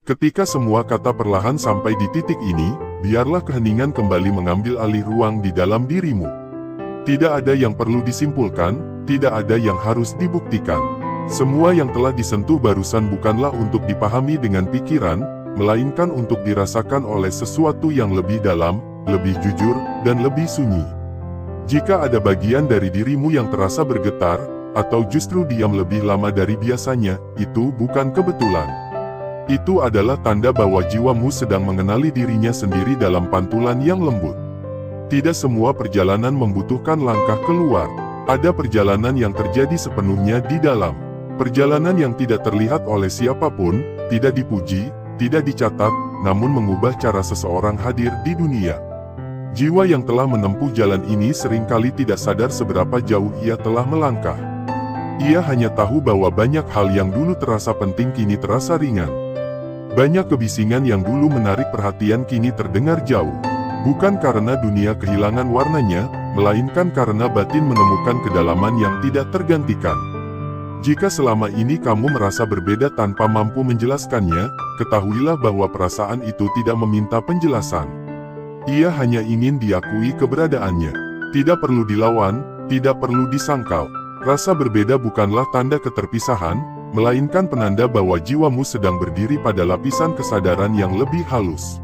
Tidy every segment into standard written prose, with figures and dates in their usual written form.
Ketika semua kata perlahan sampai di titik ini, biarlah keheningan kembali mengambil alih ruang di dalam dirimu. Tidak ada yang perlu disimpulkan, tidak ada yang harus dibuktikan. Semua yang telah disentuh barusan bukanlah untuk dipahami dengan pikiran, melainkan untuk dirasakan oleh sesuatu yang lebih dalam, lebih jujur, dan lebih sunyi. Jika ada bagian dari dirimu yang terasa bergetar, atau justru diam lebih lama dari biasanya, itu bukan kebetulan. Itu adalah tanda bahwa jiwamu sedang mengenali dirinya sendiri dalam pantulan yang lembut. Tidak semua perjalanan membutuhkan langkah keluar. Ada perjalanan yang terjadi sepenuhnya di dalam. Perjalanan yang tidak terlihat oleh siapapun, tidak dipuji, tidak dicatat, namun mengubah cara seseorang hadir di dunia. Jiwa yang telah menempuh jalan ini seringkali tidak sadar seberapa jauh ia telah melangkah. Ia hanya tahu bahwa banyak hal yang dulu terasa penting kini terasa ringan. Banyak kebisingan yang dulu menarik perhatian kini terdengar jauh. Bukan karena dunia kehilangan warnanya, melainkan karena batin menemukan kedalaman yang tidak tergantikan. Jika selama ini kamu merasa berbeda tanpa mampu menjelaskannya, ketahuilah bahwa perasaan itu tidak meminta penjelasan. Ia hanya ingin diakui keberadaannya. Tidak perlu dilawan, tidak perlu disangkal. Rasa berbeda bukanlah tanda keterpisahan, melainkan penanda bahwa jiwamu sedang berdiri pada lapisan kesadaran yang lebih halus.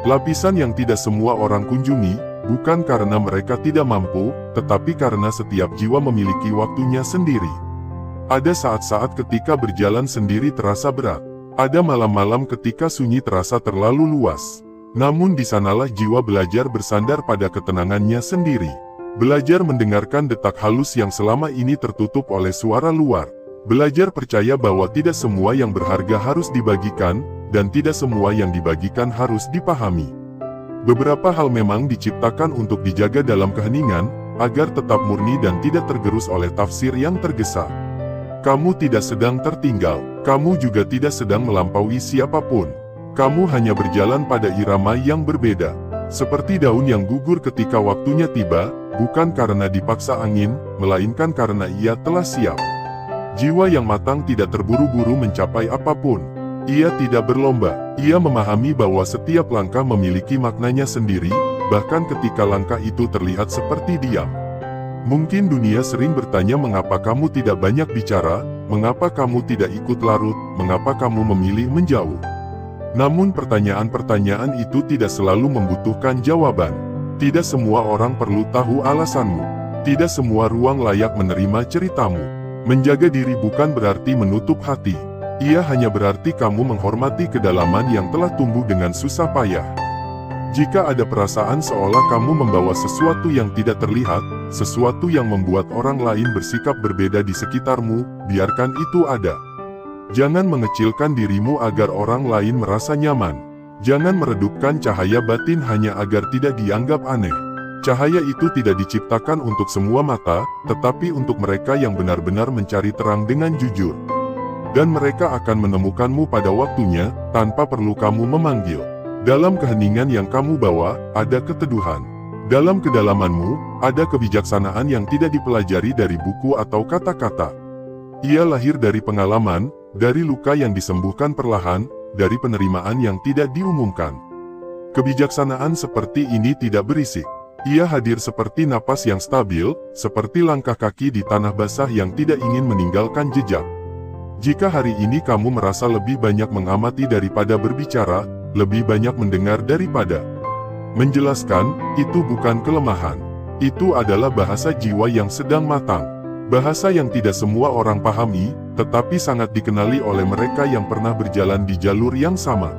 Lapisan yang tidak semua orang kunjungi, bukan karena mereka tidak mampu, tetapi karena setiap jiwa memiliki waktunya sendiri. Ada saat-saat ketika berjalan sendiri terasa berat. Ada malam-malam ketika sunyi terasa terlalu luas. Namun di sanalah jiwa belajar bersandar pada ketenangannya sendiri. Belajar mendengarkan detak halus yang selama ini tertutup oleh suara luar. Belajar percaya bahwa tidak semua yang berharga harus dibagikan, dan tidak semua yang dibagikan harus dipahami. Beberapa hal memang diciptakan untuk dijaga dalam keheningan, agar tetap murni dan tidak tergerus oleh tafsir yang tergesa. Kamu tidak sedang tertinggal, kamu juga tidak sedang melampaui siapapun. Kamu hanya berjalan pada irama yang berbeda. Seperti daun yang gugur ketika waktunya tiba, bukan karena dipaksa angin, melainkan karena ia telah siap. Jiwa yang matang tidak terburu-buru mencapai apapun. Ia tidak berlomba. Ia memahami bahwa setiap langkah memiliki maknanya sendiri, bahkan ketika langkah itu terlihat seperti diam. Mungkin dunia sering bertanya mengapa kamu tidak banyak bicara, mengapa kamu tidak ikut larut, mengapa kamu memilih menjauh. Namun pertanyaan-pertanyaan itu tidak selalu membutuhkan jawaban. Tidak semua orang perlu tahu alasanmu. Tidak semua ruang layak menerima ceritamu. Menjaga diri bukan berarti menutup hati. Ia hanya berarti kamu menghormati kedalaman yang telah tumbuh dengan susah payah. Jika ada perasaan seolah kamu membawa sesuatu yang tidak terlihat, sesuatu yang membuat orang lain bersikap berbeda di sekitarmu, biarkan itu ada. Jangan mengecilkan dirimu agar orang lain merasa nyaman. Jangan meredupkan cahaya batin hanya agar tidak dianggap aneh. Cahaya itu tidak diciptakan untuk semua mata, tetapi untuk mereka yang benar-benar mencari terang dengan jujur. Dan mereka akan menemukanmu pada waktunya, tanpa perlu kamu memanggil. Dalam keheningan yang kamu bawa, ada keteduhan. Dalam kedalamanmu, ada kebijaksanaan yang tidak dipelajari dari buku atau kata-kata. Ia lahir dari pengalaman, dari luka yang disembuhkan perlahan, dari penerimaan yang tidak diumumkan. Kebijaksanaan seperti ini tidak berisik. Ia hadir seperti napas yang stabil, seperti langkah kaki di tanah basah yang tidak ingin meninggalkan jejak. Jika hari ini kamu merasa lebih banyak mengamati daripada berbicara, lebih banyak mendengar daripada menjelaskan, itu bukan kelemahan. Itu adalah bahasa jiwa yang sedang matang. Bahasa yang tidak semua orang pahami, tetapi sangat dikenali oleh mereka yang pernah berjalan di jalur yang sama.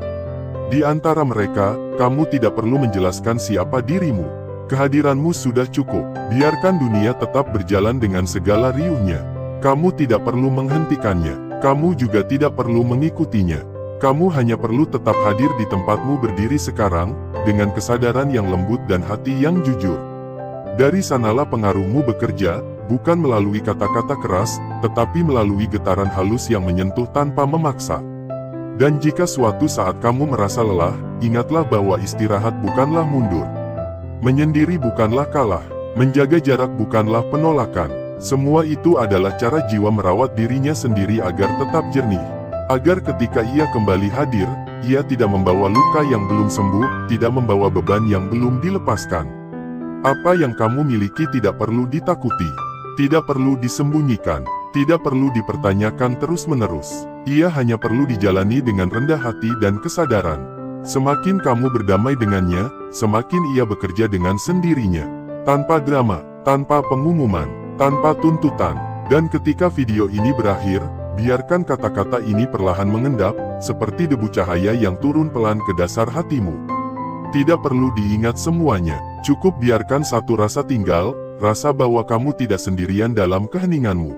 Di antara mereka, kamu tidak perlu menjelaskan siapa dirimu. Kehadiranmu sudah cukup. Biarkan dunia tetap berjalan dengan segala riuhnya. Kamu tidak perlu menghentikannya. Kamu juga tidak perlu mengikutinya. Kamu hanya perlu tetap hadir di tempatmu berdiri sekarang, dengan kesadaran yang lembut dan hati yang jujur. Dari sanalah pengaruhmu bekerja, bukan melalui kata-kata keras, tetapi melalui getaran halus yang menyentuh tanpa memaksa. Dan jika suatu saat kamu merasa lelah, ingatlah bahwa istirahat bukanlah mundur. Menyendiri bukanlah kalah. Menjaga jarak bukanlah penolakan. Semua itu adalah cara jiwa merawat dirinya sendiri agar tetap jernih. Agar ketika ia kembali hadir, ia tidak membawa luka yang belum sembuh, tidak membawa beban yang belum dilepaskan. Apa yang kamu miliki tidak perlu ditakuti, tidak perlu disembunyikan, tidak perlu dipertanyakan terus-menerus. Ia hanya perlu dijalani dengan rendah hati dan kesadaran. Semakin kamu berdamai dengannya, semakin ia bekerja dengan sendirinya. Tanpa drama, tanpa pengumuman, tanpa tuntutan. Dan ketika video ini berakhir, biarkan kata-kata ini perlahan mengendap, seperti debu cahaya yang turun pelan ke dasar hatimu. Tidak perlu diingat semuanya, cukup biarkan satu rasa tinggal, rasa bahwa kamu tidak sendirian dalam keheninganmu.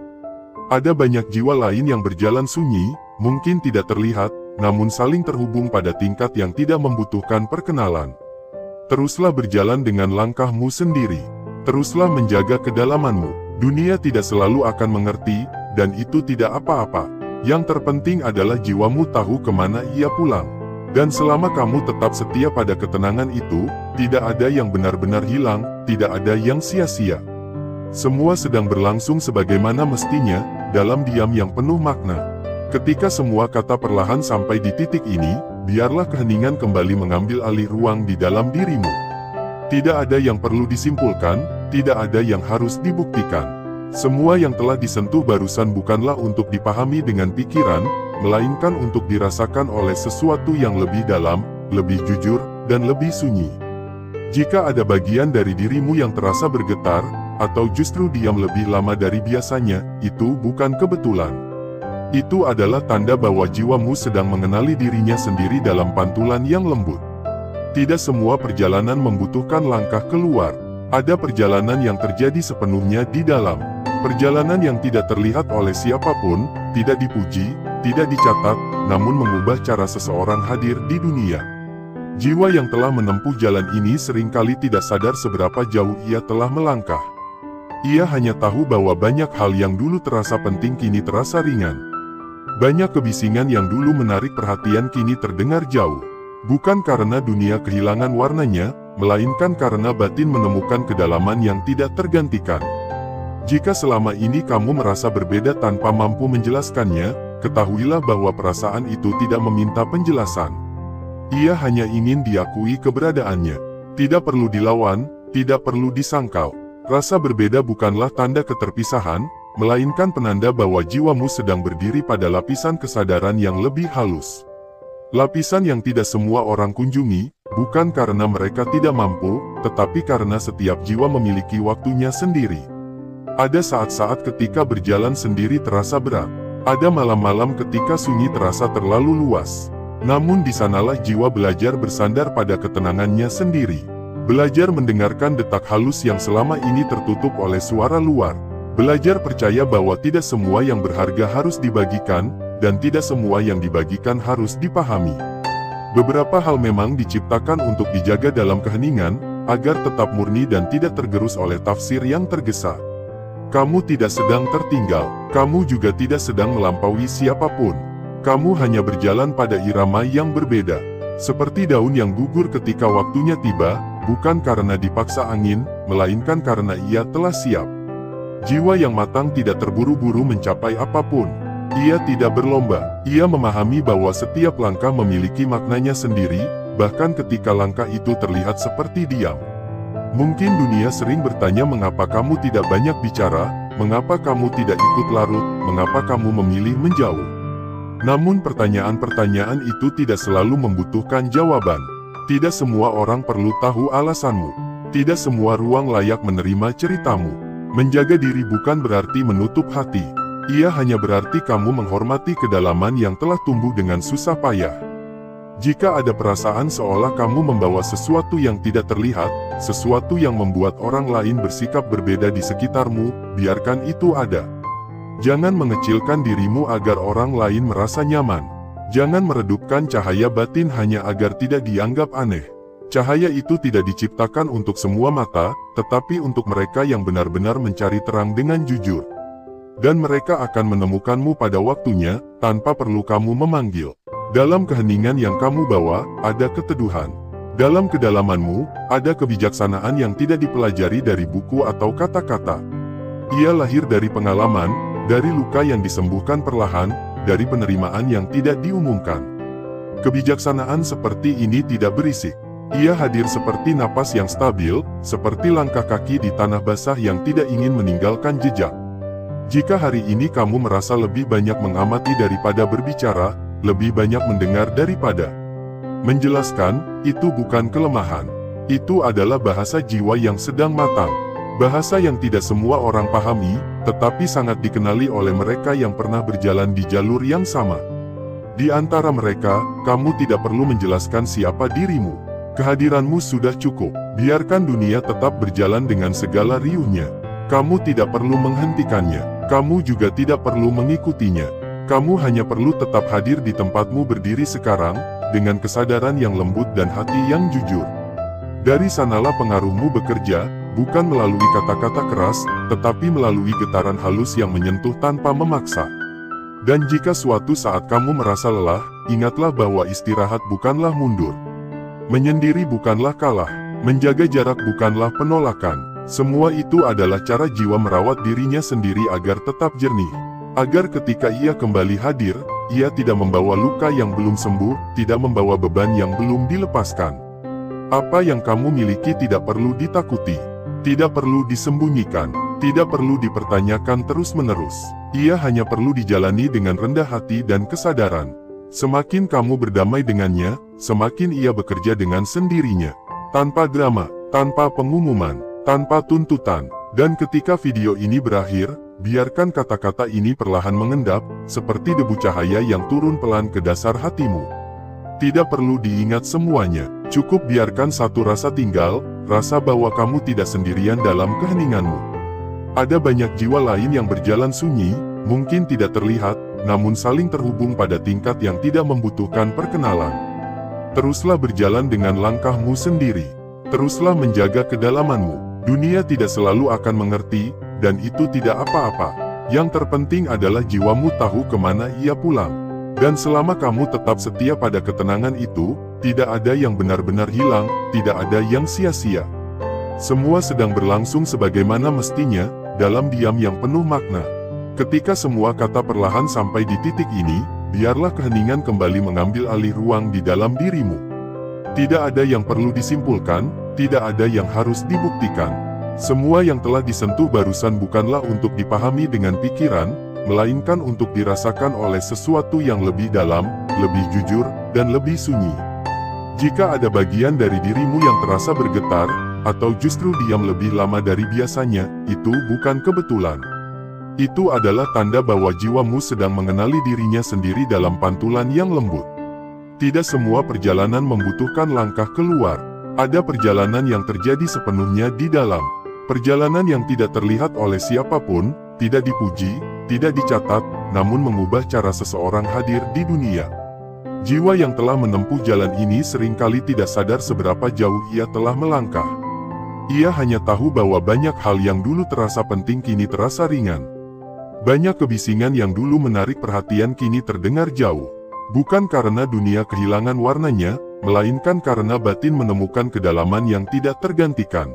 Ada banyak jiwa lain yang berjalan sunyi, mungkin tidak terlihat, namun saling terhubung pada tingkat yang tidak membutuhkan perkenalan. Teruslah berjalan dengan langkahmu sendiri. Teruslah menjaga kedalamanmu. Dunia tidak selalu akan mengerti, dan itu tidak apa-apa. Yang terpenting adalah jiwamu tahu kemana ia pulang. Dan selama kamu tetap setia pada ketenangan itu, tidak ada yang benar-benar hilang, tidak ada yang sia-sia. Semua sedang berlangsung sebagaimana mestinya, dalam diam yang penuh makna. Ketika semua kata perlahan sampai di titik ini, biarlah keheningan kembali mengambil alih ruang di dalam dirimu. Tidak ada yang perlu disimpulkan, tidak ada yang harus dibuktikan. Semua yang telah disentuh barusan bukanlah untuk dipahami dengan pikiran, melainkan untuk dirasakan oleh sesuatu yang lebih dalam, lebih jujur, dan lebih sunyi. Jika ada bagian dari dirimu yang terasa bergetar, atau justru diam lebih lama dari biasanya, itu bukan kebetulan. Itu adalah tanda bahwa jiwamu sedang mengenali dirinya sendiri dalam pantulan yang lembut. Tidak semua perjalanan membutuhkan langkah keluar. Ada perjalanan yang terjadi sepenuhnya di dalam. Perjalanan yang tidak terlihat oleh siapapun, tidak dipuji, tidak dicatat, namun mengubah cara seseorang hadir di dunia. Jiwa yang telah menempuh jalan ini seringkali tidak sadar seberapa jauh ia telah melangkah. Ia hanya tahu bahwa banyak hal yang dulu terasa penting kini terasa ringan. Banyak kebisingan yang dulu menarik perhatian kini terdengar jauh. Bukan karena dunia kehilangan warnanya, melainkan karena batin menemukan kedalaman yang tidak tergantikan. Jika selama ini kamu merasa berbeda tanpa mampu menjelaskannya, ketahuilah bahwa perasaan itu tidak meminta penjelasan. Ia hanya ingin diakui keberadaannya. Tidak perlu dilawan, tidak perlu disangkal. Rasa berbeda bukanlah tanda keterpisahan, melainkan penanda bahwa jiwamu sedang berdiri pada lapisan kesadaran yang lebih halus. Lapisan yang tidak semua orang kunjungi, bukan karena mereka tidak mampu, tetapi karena setiap jiwa memiliki waktunya sendiri. Ada saat-saat ketika berjalan sendiri terasa berat. Ada malam-malam ketika sunyi terasa terlalu luas. Namun di sanalah jiwa belajar bersandar pada ketenangannya sendiri. Belajar mendengarkan detak halus yang selama ini tertutup oleh suara luar. Belajar percaya bahwa tidak semua yang berharga harus dibagikan, dan tidak semua yang dibagikan harus dipahami. Beberapa hal memang diciptakan untuk dijaga dalam keheningan, agar tetap murni dan tidak tergerus oleh tafsir yang tergesa. Kamu tidak sedang tertinggal, kamu juga tidak sedang melampaui siapapun. Kamu hanya berjalan pada irama yang berbeda. Seperti daun yang gugur ketika waktunya tiba, bukan karena dipaksa angin, melainkan karena ia telah siap. Jiwa yang matang tidak terburu-buru mencapai apapun. Ia tidak berlomba. Ia memahami bahwa setiap langkah memiliki maknanya sendiri, bahkan ketika langkah itu terlihat seperti diam. Mungkin dunia sering bertanya mengapa kamu tidak banyak bicara, mengapa kamu tidak ikut larut, mengapa kamu memilih menjauh. Namun pertanyaan-pertanyaan itu tidak selalu membutuhkan jawaban. Tidak semua orang perlu tahu alasanmu. Tidak semua ruang layak menerima ceritamu. Menjaga diri bukan berarti menutup hati. Ia hanya berarti kamu menghormati kedalaman yang telah tumbuh dengan susah payah. Jika ada perasaan seolah kamu membawa sesuatu yang tidak terlihat, sesuatu yang membuat orang lain bersikap berbeda di sekitarmu, biarkan itu ada. Jangan mengecilkan dirimu agar orang lain merasa nyaman. Jangan meredupkan cahaya batin hanya agar tidak dianggap aneh. Cahaya itu tidak diciptakan untuk semua mata, tetapi untuk mereka yang benar-benar mencari terang dengan jujur. Dan mereka akan menemukanmu pada waktunya, tanpa perlu kamu memanggil. Dalam keheningan yang kamu bawa, ada keteduhan. Dalam kedalamanmu, ada kebijaksanaan yang tidak dipelajari dari buku atau kata-kata. Ia lahir dari pengalaman, dari luka yang disembuhkan perlahan, dari penerimaan yang tidak diumumkan. Kebijaksanaan seperti ini tidak berisik. Ia hadir seperti napas yang stabil, seperti langkah kaki di tanah basah yang tidak ingin meninggalkan jejak. Jika hari ini kamu merasa lebih banyak mengamati daripada berbicara, lebih banyak mendengar daripada menjelaskan, itu bukan kelemahan. Itu adalah bahasa jiwa yang sedang matang. Bahasa yang tidak semua orang pahami, tetapi sangat dikenali oleh mereka yang pernah berjalan di jalur yang sama. Di antara mereka, kamu tidak perlu menjelaskan siapa dirimu. Kehadiranmu sudah cukup. Biarkan dunia tetap berjalan dengan segala riuhnya. Kamu tidak perlu menghentikannya. Kamu juga tidak perlu mengikutinya. Kamu hanya perlu tetap hadir di tempatmu berdiri sekarang, dengan kesadaran yang lembut dan hati yang jujur. Dari sanalah pengaruhmu bekerja, bukan melalui kata-kata keras, tetapi melalui getaran halus yang menyentuh tanpa memaksa. Dan jika suatu saat kamu merasa lelah, ingatlah bahwa istirahat bukanlah mundur. Menyendiri bukanlah kalah, menjaga jarak bukanlah penolakan. Semua itu adalah cara jiwa merawat dirinya sendiri agar tetap jernih. Agar ketika ia kembali hadir, ia tidak membawa luka yang belum sembuh, tidak membawa beban yang belum dilepaskan. Apa yang kamu miliki tidak perlu ditakuti, tidak perlu disembunyikan, tidak perlu dipertanyakan terus-menerus. Ia hanya perlu dijalani dengan rendah hati dan kesadaran. Semakin kamu berdamai dengannya, semakin ia bekerja dengan sendirinya. Tanpa drama, tanpa pengumuman, tanpa tuntutan. Dan ketika video ini berakhir, biarkan kata-kata ini perlahan mengendap, seperti debu cahaya yang turun pelan ke dasar hatimu. Tidak perlu diingat semuanya, cukup biarkan satu rasa tinggal, rasa bahwa kamu tidak sendirian dalam keheninganmu. Ada banyak jiwa lain yang berjalan sunyi, mungkin tidak terlihat, namun saling terhubung pada tingkat yang tidak membutuhkan perkenalan. Teruslah berjalan dengan langkahmu sendiri. Teruslah menjaga kedalamanmu. Dunia tidak selalu akan mengerti, dan itu tidak apa-apa. Yang terpenting adalah jiwamu tahu kemana ia pulang. Dan selama kamu tetap setia pada ketenangan itu, tidak ada yang benar-benar hilang, tidak ada yang sia-sia. Semua sedang berlangsung sebagaimana mestinya, dalam diam yang penuh makna. Ketika semua kata perlahan sampai di titik ini, biarlah keheningan kembali mengambil alih ruang di dalam dirimu. Tidak ada yang perlu disimpulkan, tidak ada yang harus dibuktikan. Semua yang telah disentuh barusan bukanlah untuk dipahami dengan pikiran, melainkan untuk dirasakan oleh sesuatu yang lebih dalam, lebih jujur, dan lebih sunyi. Jika ada bagian dari dirimu yang terasa bergetar, atau justru diam lebih lama dari biasanya, itu bukan kebetulan. Itu adalah tanda bahwa jiwamu sedang mengenali dirinya sendiri dalam pantulan yang lembut. Tidak semua perjalanan membutuhkan langkah keluar. Ada perjalanan yang terjadi sepenuhnya di dalam. Perjalanan yang tidak terlihat oleh siapapun, tidak dipuji, tidak dicatat, namun mengubah cara seseorang hadir di dunia. Jiwa yang telah menempuh jalan ini seringkali tidak sadar seberapa jauh ia telah melangkah. Ia hanya tahu bahwa banyak hal yang dulu terasa penting kini terasa ringan. Banyak kebisingan yang dulu menarik perhatian kini terdengar jauh. Bukan karena dunia kehilangan warnanya, melainkan karena batin menemukan kedalaman yang tidak tergantikan.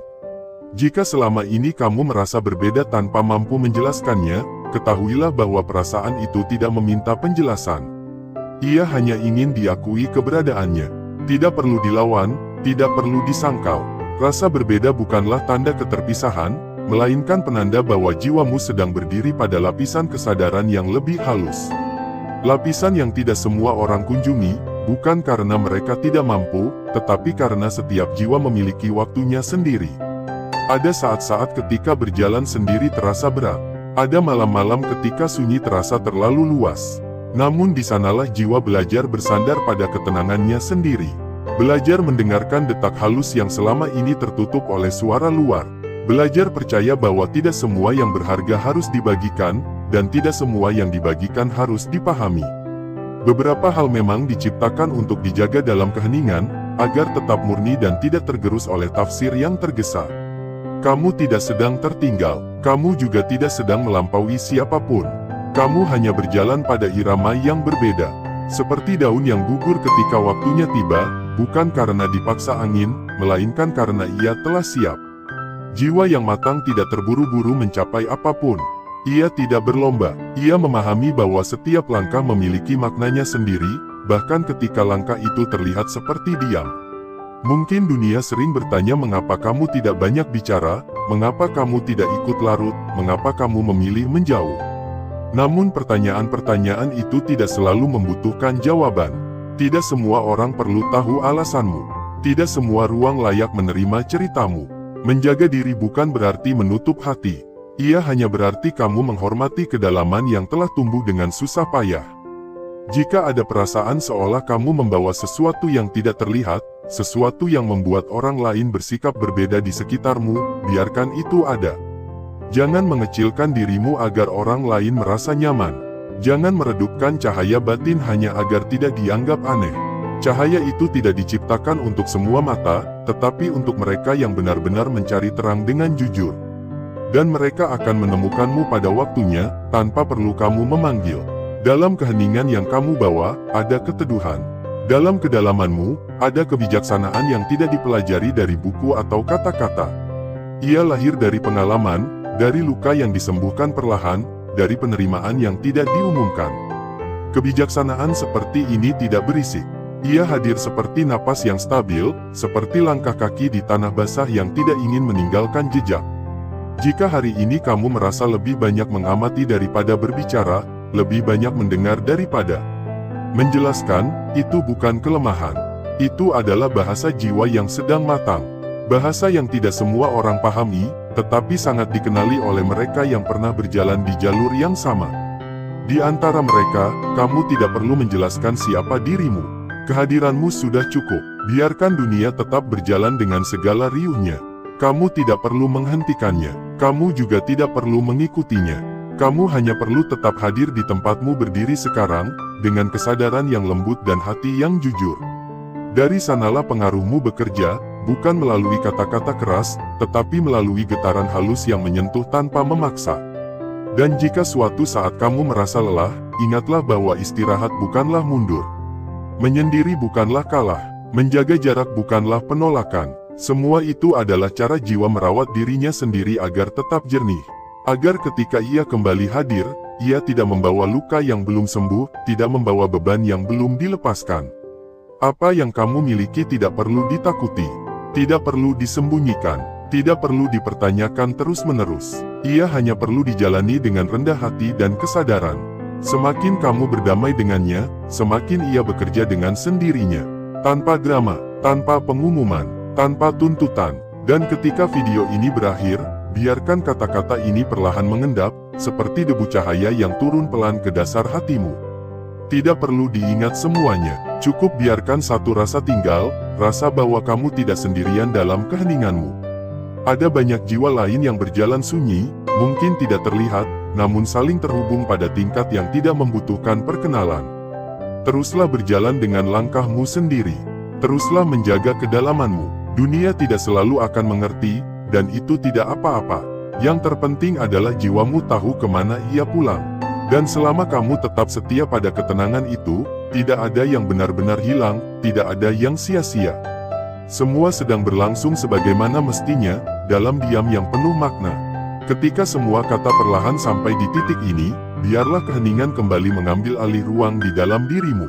Jika selama ini kamu merasa berbeda tanpa mampu menjelaskannya, ketahuilah bahwa perasaan itu tidak meminta penjelasan. Ia hanya ingin diakui keberadaannya. Tidak perlu dilawan, tidak perlu disangkal. Rasa berbeda bukanlah tanda keterpisahan, melainkan penanda bahwa jiwamu sedang berdiri pada lapisan kesadaran yang lebih halus. Lapisan yang tidak semua orang kunjungi, bukan karena mereka tidak mampu, tetapi karena setiap jiwa memiliki waktunya sendiri. Ada saat-saat ketika berjalan sendiri terasa berat. Ada malam-malam ketika sunyi terasa terlalu luas. Namun di sanalah jiwa belajar bersandar pada ketenangannya sendiri. Belajar mendengarkan detak halus yang selama ini tertutup oleh suara luar. Belajar percaya bahwa tidak semua yang berharga harus dibagikan, dan tidak semua yang dibagikan harus dipahami. Beberapa hal memang diciptakan untuk dijaga dalam keheningan, agar tetap murni dan tidak tergerus oleh tafsir yang tergesa. Kamu tidak sedang tertinggal, kamu juga tidak sedang melampaui siapapun. Kamu hanya berjalan pada irama yang berbeda. Seperti daun yang gugur ketika waktunya tiba, bukan karena dipaksa angin, melainkan karena ia telah siap. Jiwa yang matang tidak terburu-buru mencapai apapun. Ia tidak berlomba. Ia memahami bahwa setiap langkah memiliki maknanya sendiri, bahkan ketika langkah itu terlihat seperti diam. Mungkin dunia sering bertanya mengapa kamu tidak banyak bicara, mengapa kamu tidak ikut larut, mengapa kamu memilih menjauh. Namun pertanyaan-pertanyaan itu tidak selalu membutuhkan jawaban. Tidak semua orang perlu tahu alasanmu. Tidak semua ruang layak menerima ceritamu. Menjaga diri bukan berarti menutup hati. Ia hanya berarti kamu menghormati kedalaman yang telah tumbuh dengan susah payah. Jika ada perasaan seolah kamu membawa sesuatu yang tidak terlihat, sesuatu yang membuat orang lain bersikap berbeda di sekitarmu, biarkan itu ada. Jangan mengecilkan dirimu agar orang lain merasa nyaman. Jangan meredupkan cahaya batin hanya agar tidak dianggap aneh. Cahaya itu tidak diciptakan untuk semua mata, tetapi untuk mereka yang benar-benar mencari terang dengan jujur. Dan mereka akan menemukanmu pada waktunya, tanpa perlu kamu memanggil. Dalam keheningan yang kamu bawa, ada keteduhan. Dalam kedalamanmu, ada kebijaksanaan yang tidak dipelajari dari buku atau kata-kata. Ia lahir dari pengalaman, dari luka yang disembuhkan perlahan, dari penerimaan yang tidak diumumkan. Kebijaksanaan seperti ini tidak berisik. Ia hadir seperti napas yang stabil, seperti langkah kaki di tanah basah yang tidak ingin meninggalkan jejak. Jika hari ini kamu merasa lebih banyak mengamati daripada berbicara, lebih banyak mendengar daripada menjelaskan, itu bukan kelemahan. Itu adalah bahasa jiwa yang sedang matang. Bahasa yang tidak semua orang pahami, tetapi sangat dikenali oleh mereka yang pernah berjalan di jalur yang sama. Di antara mereka, kamu tidak perlu menjelaskan siapa dirimu. Kehadiranmu sudah cukup. Biarkan dunia tetap berjalan dengan segala riuhnya. Kamu tidak perlu menghentikannya. Kamu juga tidak perlu mengikutinya. Kamu hanya perlu tetap hadir di tempatmu berdiri sekarang, dengan kesadaran yang lembut dan hati yang jujur. Dari sanalah pengaruhmu bekerja, bukan melalui kata-kata keras, tetapi melalui getaran halus yang menyentuh tanpa memaksa. Dan jika suatu saat kamu merasa lelah, ingatlah bahwa istirahat bukanlah mundur. Menyendiri bukanlah kalah. Menjaga jarak bukanlah penolakan. Semua itu adalah cara jiwa merawat dirinya sendiri agar tetap jernih. Agar ketika ia kembali hadir, ia tidak membawa luka yang belum sembuh, tidak membawa beban yang belum dilepaskan. Apa yang kamu miliki tidak perlu ditakuti, tidak perlu disembunyikan, tidak perlu dipertanyakan terus-menerus. Ia hanya perlu dijalani dengan rendah hati dan kesadaran. Semakin kamu berdamai dengannya, semakin ia bekerja dengan sendirinya. Tanpa drama, tanpa pengumuman, tanpa tuntutan. Dan ketika video ini berakhir, biarkan kata-kata ini perlahan mengendap, seperti debu cahaya yang turun pelan ke dasar hatimu. Tidak perlu diingat semuanya, cukup biarkan satu rasa tinggal, rasa bahwa kamu tidak sendirian dalam keheninganmu. Ada banyak jiwa lain yang berjalan sunyi, mungkin tidak terlihat, namun saling terhubung pada tingkat yang tidak membutuhkan perkenalan. Teruslah berjalan dengan langkahmu sendiri. Teruslah menjaga kedalamanmu. Dunia tidak selalu akan mengerti, dan itu tidak apa-apa. Yang terpenting adalah jiwamu tahu kemana ia pulang. Dan selama kamu tetap setia pada ketenangan itu, tidak ada yang benar-benar hilang, tidak ada yang sia-sia. Semua sedang berlangsung sebagaimana mestinya, dalam diam yang penuh makna. Ketika semua kata perlahan sampai di titik ini, biarlah keheningan kembali mengambil alih ruang di dalam dirimu.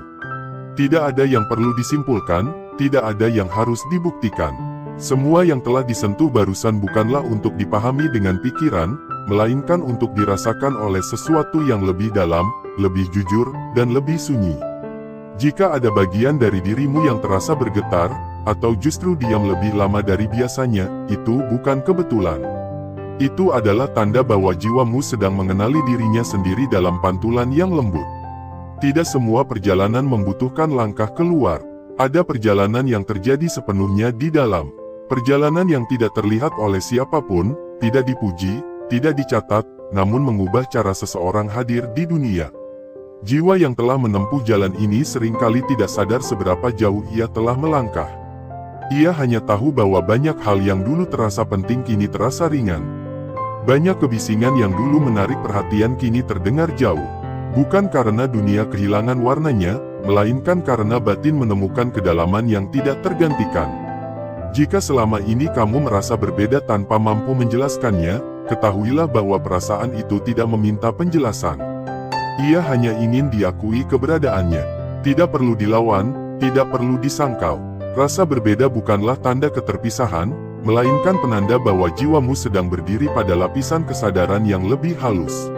Tidak ada yang perlu disimpulkan, tidak ada yang harus dibuktikan. Semua yang telah disentuh barusan bukanlah untuk dipahami dengan pikiran, melainkan untuk dirasakan oleh sesuatu yang lebih dalam, lebih jujur, dan lebih sunyi. Jika ada bagian dari dirimu yang terasa bergetar, atau justru diam lebih lama dari biasanya, itu bukan kebetulan. Itu adalah tanda bahwa jiwamu sedang mengenali dirinya sendiri dalam pantulan yang lembut. Tidak semua perjalanan membutuhkan langkah keluar. Ada perjalanan yang terjadi sepenuhnya di dalam. Perjalanan yang tidak terlihat oleh siapapun, tidak dipuji, tidak dicatat, namun mengubah cara seseorang hadir di dunia. Jiwa yang telah menempuh jalan ini seringkali tidak sadar seberapa jauh ia telah melangkah. Ia hanya tahu bahwa banyak hal yang dulu terasa penting kini terasa ringan. Banyak kebisingan yang dulu menarik perhatian kini terdengar jauh. Bukan karena dunia kehilangan warnanya, melainkan karena batin menemukan kedalaman yang tidak tergantikan. Jika selama ini kamu merasa berbeda tanpa mampu menjelaskannya, ketahuilah bahwa perasaan itu tidak meminta penjelasan. Ia hanya ingin diakui keberadaannya. Tidak perlu dilawan, tidak perlu disangkal. Rasa berbeda bukanlah tanda keterpisahan, melainkan penanda bahwa jiwamu sedang berdiri pada lapisan kesadaran yang lebih halus.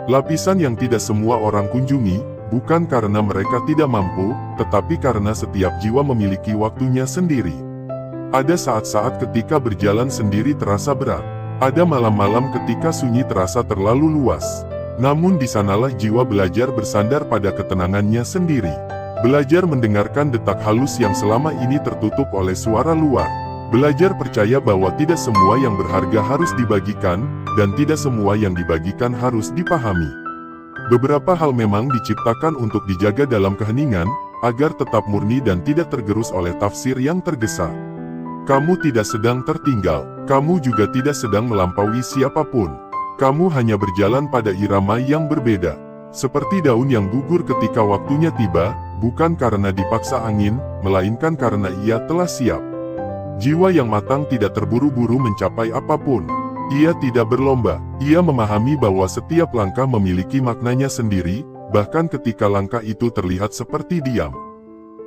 Lapisan yang tidak semua orang kunjungi, bukan karena mereka tidak mampu, tetapi karena setiap jiwa memiliki waktunya sendiri. Ada saat-saat ketika berjalan sendiri terasa berat. Ada malam-malam ketika sunyi terasa terlalu luas. Namun di sanalah jiwa belajar bersandar pada ketenangannya sendiri. Belajar mendengarkan detak halus yang selama ini tertutup oleh suara luar. Belajar percaya bahwa tidak semua yang berharga harus dibagikan, dan tidak semua yang dibagikan harus dipahami. Beberapa hal memang diciptakan untuk dijaga dalam keheningan, agar tetap murni dan tidak tergerus oleh tafsir yang tergesa. Kamu tidak sedang tertinggal, kamu juga tidak sedang melampaui siapapun. Kamu hanya berjalan pada irama yang berbeda. Seperti daun yang gugur ketika waktunya tiba, bukan karena dipaksa angin, melainkan karena ia telah siap. Jiwa yang matang tidak terburu-buru mencapai apapun. Ia tidak berlomba, ia memahami bahwa setiap langkah memiliki maknanya sendiri, bahkan ketika langkah itu terlihat seperti diam.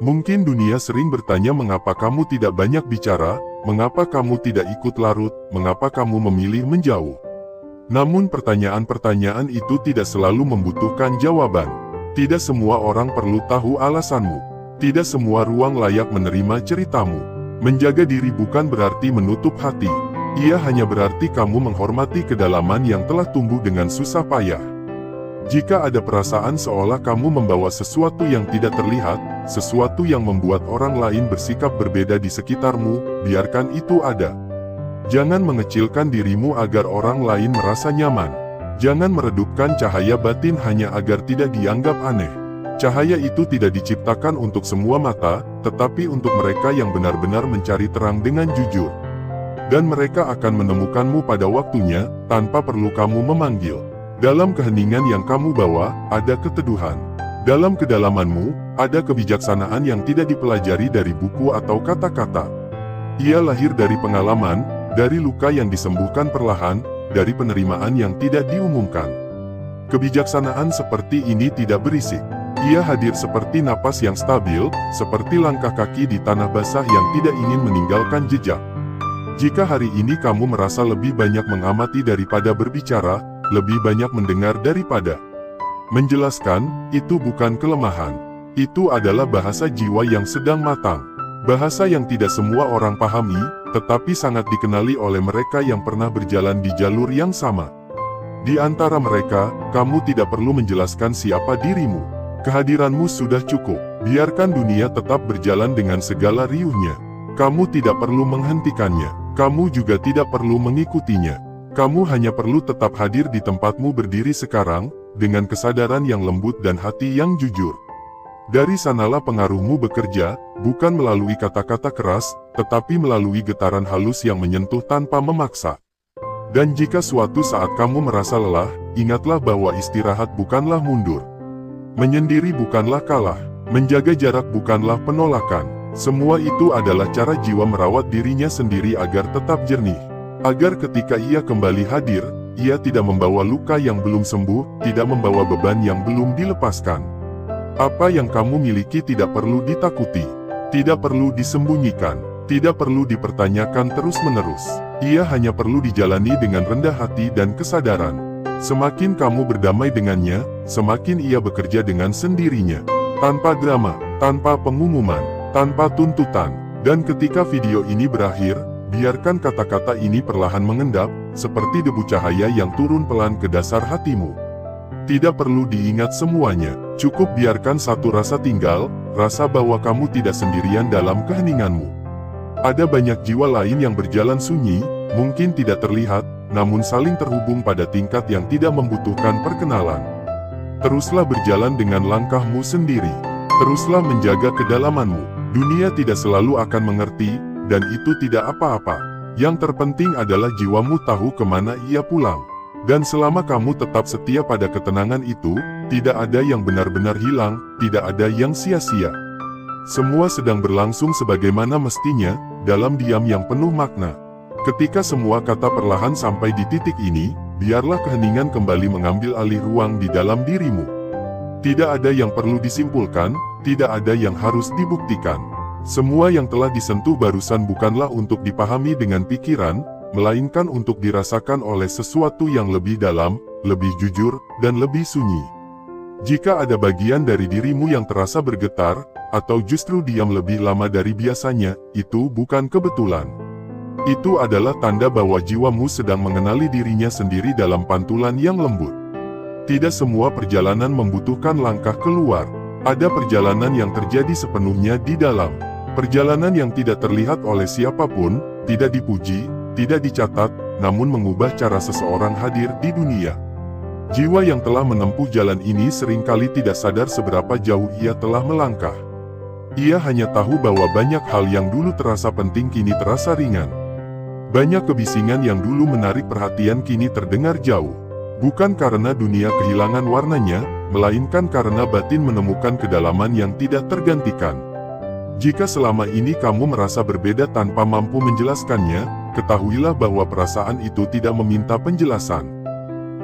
Mungkin dunia sering bertanya mengapa kamu tidak banyak bicara, mengapa kamu tidak ikut larut, mengapa kamu memilih menjauh. Namun pertanyaan-pertanyaan itu tidak selalu membutuhkan jawaban. Tidak semua orang perlu tahu alasanmu. Tidak semua ruang layak menerima ceritamu. Menjaga diri bukan berarti menutup hati. Ia hanya berarti kamu menghormati kedalaman yang telah tumbuh dengan susah payah. Jika ada perasaan seolah kamu membawa sesuatu yang tidak terlihat, sesuatu yang membuat orang lain bersikap berbeda di sekitarmu, biarkan itu ada. Jangan mengecilkan dirimu agar orang lain merasa nyaman. Jangan meredupkan cahaya batin hanya agar tidak dianggap aneh. Cahaya itu tidak diciptakan untuk semua mata, tetapi untuk mereka yang benar-benar mencari terang dengan jujur. Dan mereka akan menemukanmu pada waktunya, tanpa perlu kamu memanggil. Dalam keheningan yang kamu bawa, ada keteduhan. Dalam kedalamanmu, ada kebijaksanaan yang tidak dipelajari dari buku atau kata-kata. Ia lahir dari pengalaman, dari luka yang disembuhkan perlahan, dari penerimaan yang tidak diumumkan. Kebijaksanaan seperti ini tidak berisik. Ia hadir seperti napas yang stabil, seperti langkah kaki di tanah basah yang tidak ingin meninggalkan jejak. Jika hari ini kamu merasa lebih banyak mengamati daripada berbicara, lebih banyak mendengar daripada menjelaskan, itu bukan kelemahan. Itu adalah bahasa jiwa yang sedang matang. Bahasa yang tidak semua orang pahami, tetapi sangat dikenali oleh mereka yang pernah berjalan di jalur yang sama. Di antara mereka, kamu tidak perlu menjelaskan siapa dirimu. Kehadiranmu sudah cukup. Biarkan dunia tetap berjalan dengan segala riuhnya. Kamu tidak perlu menghentikannya. Kamu juga tidak perlu mengikutinya. Kamu hanya perlu tetap hadir di tempatmu berdiri sekarang, dengan kesadaran yang lembut dan hati yang jujur. Dari sanalah pengaruhmu bekerja, bukan melalui kata-kata keras, tetapi melalui getaran halus yang menyentuh tanpa memaksa. Dan jika suatu saat kamu merasa lelah, ingatlah bahwa istirahat bukanlah mundur. Menyendiri bukanlah kalah. Menjaga jarak bukanlah penolakan. Semua itu adalah cara jiwa merawat dirinya sendiri agar tetap jernih. Agar ketika ia kembali hadir, ia tidak membawa luka yang belum sembuh, tidak membawa beban yang belum dilepaskan. Apa yang kamu miliki tidak perlu ditakuti, tidak perlu disembunyikan, tidak perlu dipertanyakan terus-menerus. Ia hanya perlu dijalani dengan rendah hati dan kesadaran. Semakin kamu berdamai dengannya, semakin ia bekerja dengan sendirinya. Tanpa drama, tanpa pengumuman, tanpa tuntutan. Dan ketika video ini berakhir, biarkan kata-kata ini perlahan mengendap, seperti debu cahaya yang turun pelan ke dasar hatimu. Tidak perlu diingat semuanya, cukup biarkan satu rasa tinggal, rasa bahwa kamu tidak sendirian dalam keheninganmu. Ada banyak jiwa lain yang berjalan sunyi, mungkin tidak terlihat, namun saling terhubung pada tingkat yang tidak membutuhkan perkenalan. Teruslah berjalan dengan langkahmu sendiri. Teruslah menjaga kedalamanmu. Dunia tidak selalu akan mengerti, dan itu tidak apa-apa. Yang terpenting adalah jiwamu tahu kemana ia pulang. Dan selama kamu tetap setia pada ketenangan itu, tidak ada yang benar-benar hilang, tidak ada yang sia-sia. Semua sedang berlangsung sebagaimana mestinya, dalam diam yang penuh makna. Ketika semua kata perlahan sampai di titik ini, biarlah keheningan kembali mengambil alih ruang di dalam dirimu. Tidak ada yang perlu disimpulkan, tidak ada yang harus dibuktikan. Semua yang telah disentuh barusan bukanlah untuk dipahami dengan pikiran, melainkan untuk dirasakan oleh sesuatu yang lebih dalam, lebih jujur, dan lebih sunyi. Jika ada bagian dari dirimu yang terasa bergetar, atau justru diam lebih lama dari biasanya, itu bukan kebetulan. Itu adalah tanda bahwa jiwamu sedang mengenali dirinya sendiri dalam pantulan yang lembut. Tidak semua perjalanan membutuhkan langkah keluar. Ada perjalanan yang terjadi sepenuhnya di dalam. Perjalanan yang tidak terlihat oleh siapapun, tidak dipuji, tidak dicatat, namun mengubah cara seseorang hadir di dunia. Jiwa yang telah menempuh jalan ini seringkali tidak sadar seberapa jauh ia telah melangkah. Ia hanya tahu bahwa banyak hal yang dulu terasa penting kini terasa ringan. Banyak kebisingan yang dulu menarik perhatian kini terdengar jauh. Bukan karena dunia kehilangan warnanya, melainkan karena batin menemukan kedalaman yang tidak tergantikan. Jika selama ini kamu merasa berbeda tanpa mampu menjelaskannya, ketahuilah bahwa perasaan itu tidak meminta penjelasan.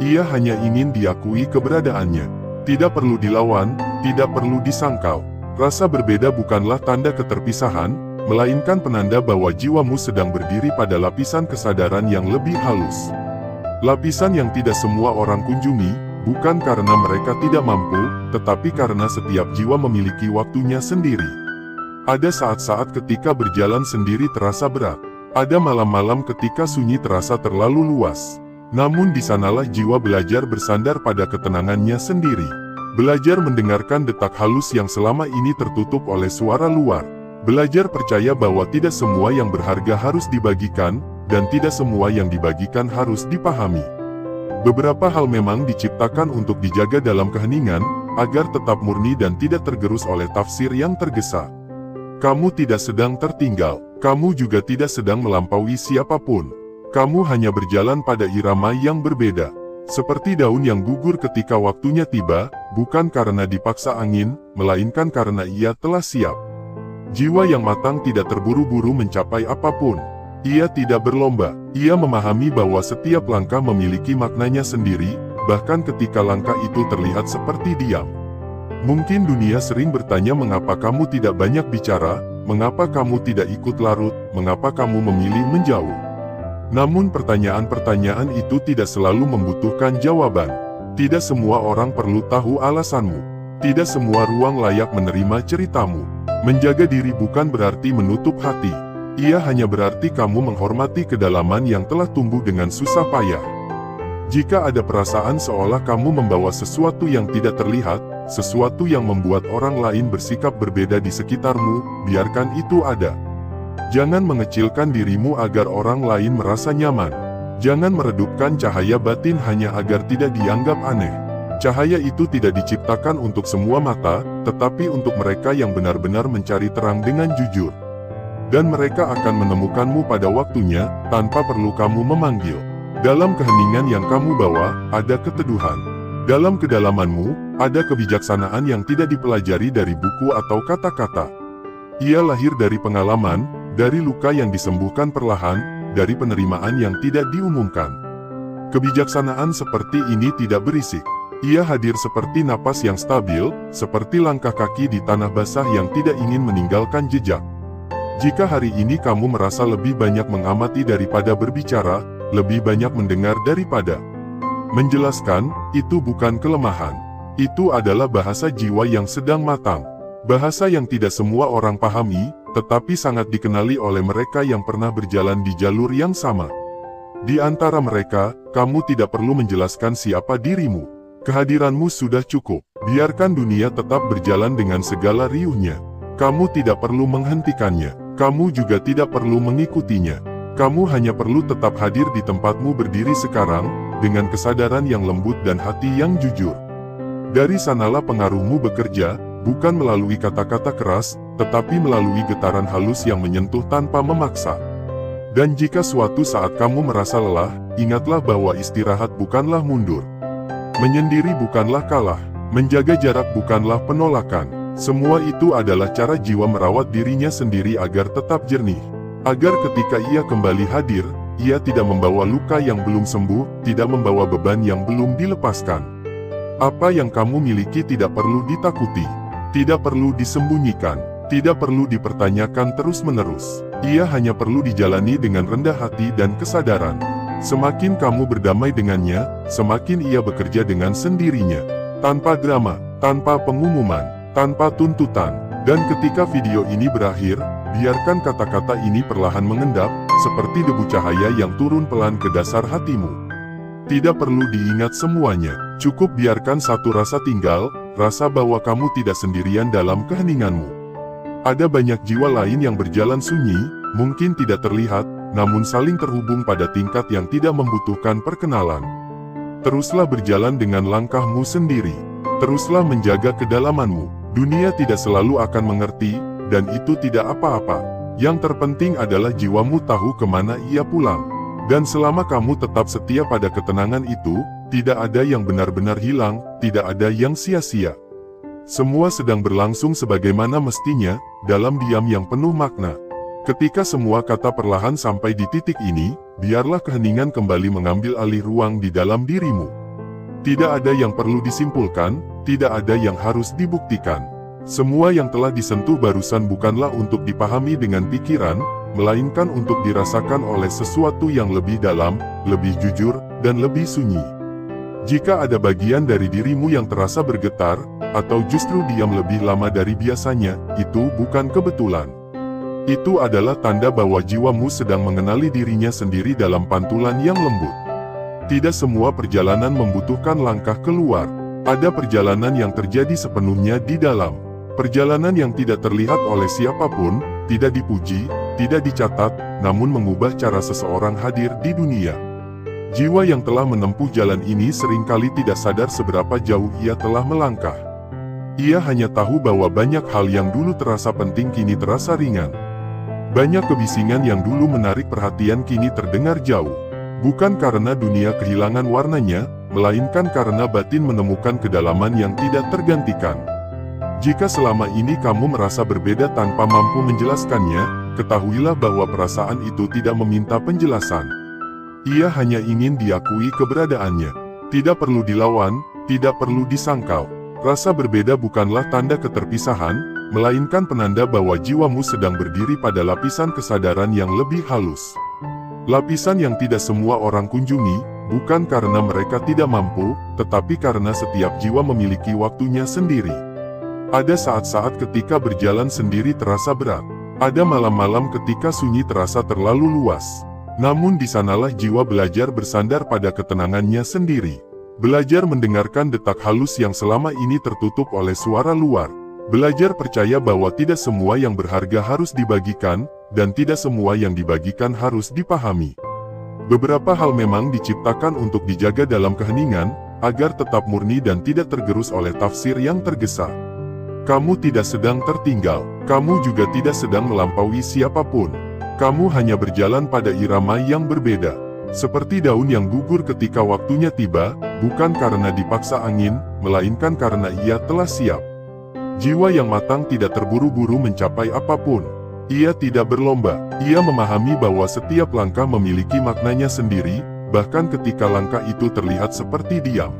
Ia hanya ingin diakui keberadaannya. Tidak perlu dilawan, tidak perlu disangkal. Rasa berbeda bukanlah tanda keterpisahan, melainkan penanda bahwa jiwamu sedang berdiri pada lapisan kesadaran yang lebih halus. Lapisan yang tidak semua orang kunjungi, bukan karena mereka tidak mampu, tetapi karena setiap jiwa memiliki waktunya sendiri. Ada saat-saat ketika berjalan sendiri terasa berat. Ada malam-malam ketika sunyi terasa terlalu luas. Namun di sanalah jiwa belajar bersandar pada ketenangannya sendiri. Belajar mendengarkan detak halus yang selama ini tertutup oleh suara luar. Belajar percaya bahwa tidak semua yang berharga harus dibagikan, dan tidak semua yang dibagikan harus dipahami. Beberapa hal memang diciptakan untuk dijaga dalam keheningan, agar tetap murni dan tidak tergerus oleh tafsir yang tergesa. Kamu tidak sedang tertinggal, kamu juga tidak sedang melampaui siapapun. Kamu hanya berjalan pada irama yang berbeda. Seperti daun yang gugur ketika waktunya tiba, bukan karena dipaksa angin, melainkan karena ia telah siap. Jiwa yang matang tidak terburu-buru mencapai apapun. Ia tidak berlomba, ia memahami bahwa setiap langkah memiliki maknanya sendiri, bahkan ketika langkah itu terlihat seperti diam. Mungkin dunia sering bertanya mengapa kamu tidak banyak bicara, mengapa kamu tidak ikut larut, mengapa kamu memilih menjauh. Namun pertanyaan-pertanyaan itu tidak selalu membutuhkan jawaban. Tidak semua orang perlu tahu alasanmu. Tidak semua ruang layak menerima ceritamu. Menjaga diri bukan berarti menutup hati. Ia hanya berarti kamu menghormati kedalaman yang telah tumbuh dengan susah payah. Jika ada perasaan seolah kamu membawa sesuatu yang tidak terlihat, sesuatu yang membuat orang lain bersikap berbeda di sekitarmu, biarkan itu ada. Jangan mengecilkan dirimu agar orang lain merasa nyaman. Jangan meredupkan cahaya batin hanya agar tidak dianggap aneh. Cahaya itu tidak diciptakan untuk semua mata, tetapi untuk mereka yang benar-benar mencari terang dengan jujur. Dan mereka akan menemukanmu pada waktunya, tanpa perlu kamu memanggil. Dalam keheningan yang kamu bawa, ada keteduhan. Dalam kedalamanmu, ada kebijaksanaan yang tidak dipelajari dari buku atau kata-kata. Ia lahir dari pengalaman, dari luka yang disembuhkan perlahan, dari penerimaan yang tidak diumumkan. Kebijaksanaan seperti ini tidak berisik. Ia hadir seperti napas yang stabil, seperti langkah kaki di tanah basah yang tidak ingin meninggalkan jejak. Jika hari ini kamu merasa lebih banyak mengamati daripada berbicara, lebih banyak mendengar daripada menjelaskan, itu bukan kelemahan. Itu adalah bahasa jiwa yang sedang matang. Bahasa yang tidak semua orang pahami, tetapi sangat dikenali oleh mereka yang pernah berjalan di jalur yang sama. Di antara mereka, kamu tidak perlu menjelaskan siapa dirimu. Kehadiranmu sudah cukup. Biarkan dunia tetap berjalan dengan segala riuhnya. Kamu tidak perlu menghentikannya. Kamu juga tidak perlu mengikutinya. Kamu hanya perlu tetap hadir di tempatmu berdiri sekarang, dengan kesadaran yang lembut dan hati yang jujur. Dari sanalah pengaruhmu bekerja, bukan melalui kata-kata keras, tetapi melalui getaran halus yang menyentuh tanpa memaksa. Dan jika suatu saat kamu merasa lelah, ingatlah bahwa istirahat bukanlah mundur. Menyendiri bukanlah kalah. Menjaga jarak bukanlah penolakan. Semua itu adalah cara jiwa merawat dirinya sendiri agar tetap jernih. Agar ketika ia kembali hadir, ia tidak membawa luka yang belum sembuh, tidak membawa beban yang belum dilepaskan. Apa yang kamu miliki tidak perlu ditakuti. Tidak perlu disembunyikan, tidak perlu dipertanyakan terus-menerus. Ia hanya perlu dijalani dengan rendah hati dan kesadaran. Semakin kamu berdamai dengannya, semakin ia bekerja dengan sendirinya. Tanpa drama, tanpa pengumuman, tanpa tuntutan. Dan ketika video ini berakhir, biarkan kata-kata ini perlahan mengendap, seperti debu cahaya yang turun pelan ke dasar hatimu. Tidak perlu diingat semuanya, cukup biarkan satu rasa tinggal, rasa bahwa kamu tidak sendirian dalam keheninganmu. Ada banyak jiwa lain yang berjalan sunyi, mungkin tidak terlihat, namun saling terhubung pada tingkat yang tidak membutuhkan perkenalan. Teruslah berjalan dengan langkahmu sendiri. Teruslah menjaga kedalamanmu. Dunia tidak selalu akan mengerti, dan itu tidak apa-apa. Yang terpenting adalah jiwamu tahu kemana ia pulang. Dan selama kamu tetap setia pada ketenangan itu, tidak ada yang benar-benar hilang, tidak ada yang sia-sia. Semua sedang berlangsung sebagaimana mestinya, dalam diam yang penuh makna. Ketika semua kata perlahan sampai di titik ini, biarlah keheningan kembali mengambil alih ruang di dalam dirimu. Tidak ada yang perlu disimpulkan, tidak ada yang harus dibuktikan. Semua yang telah disentuh barusan bukanlah untuk dipahami dengan pikiran, melainkan untuk dirasakan oleh sesuatu yang lebih dalam, lebih jujur, dan lebih sunyi. Jika ada bagian dari dirimu yang terasa bergetar, atau justru diam lebih lama dari biasanya, itu bukan kebetulan. Itu adalah tanda bahwa jiwamu sedang mengenali dirinya sendiri dalam pantulan yang lembut. Tidak semua perjalanan membutuhkan langkah keluar. Ada perjalanan yang terjadi sepenuhnya di dalam. Perjalanan yang tidak terlihat oleh siapapun, tidak dipuji, tidak dicatat, namun mengubah cara seseorang hadir di dunia. Jiwa yang telah menempuh jalan ini seringkali tidak sadar seberapa jauh ia telah melangkah. Ia hanya tahu bahwa banyak hal yang dulu terasa penting kini terasa ringan. Banyak kebisingan yang dulu menarik perhatian kini terdengar jauh. Bukan karena dunia kehilangan warnanya, melainkan karena batin menemukan kedalaman yang tidak tergantikan. Jika selama ini kamu merasa berbeda tanpa mampu menjelaskannya, ketahuilah bahwa perasaan itu tidak meminta penjelasan. Ia hanya ingin diakui keberadaannya. Tidak perlu dilawan, tidak perlu disangkal. Rasa berbeda bukanlah tanda keterpisahan, melainkan penanda bahwa jiwamu sedang berdiri pada lapisan kesadaran yang lebih halus. Lapisan yang tidak semua orang kunjungi, bukan karena mereka tidak mampu, tetapi karena setiap jiwa memiliki waktunya sendiri. Ada saat-saat ketika berjalan sendiri terasa berat. Ada malam-malam ketika sunyi terasa terlalu luas. Namun di sanalah jiwa belajar bersandar pada ketenangannya sendiri. Belajar mendengarkan detak halus yang selama ini tertutup oleh suara luar. Belajar percaya bahwa tidak semua yang berharga harus dibagikan, dan tidak semua yang dibagikan harus dipahami. Beberapa hal memang diciptakan untuk dijaga dalam keheningan, agar tetap murni dan tidak tergerus oleh tafsir yang tergesa. Kamu tidak sedang tertinggal, kamu juga tidak sedang melampaui siapapun. Kamu hanya berjalan pada irama yang berbeda. Seperti daun yang gugur ketika waktunya tiba, bukan karena dipaksa angin, melainkan karena ia telah siap. Jiwa yang matang tidak terburu-buru mencapai apapun. Ia tidak berlomba, ia memahami bahwa setiap langkah memiliki maknanya sendiri, bahkan ketika langkah itu terlihat seperti diam.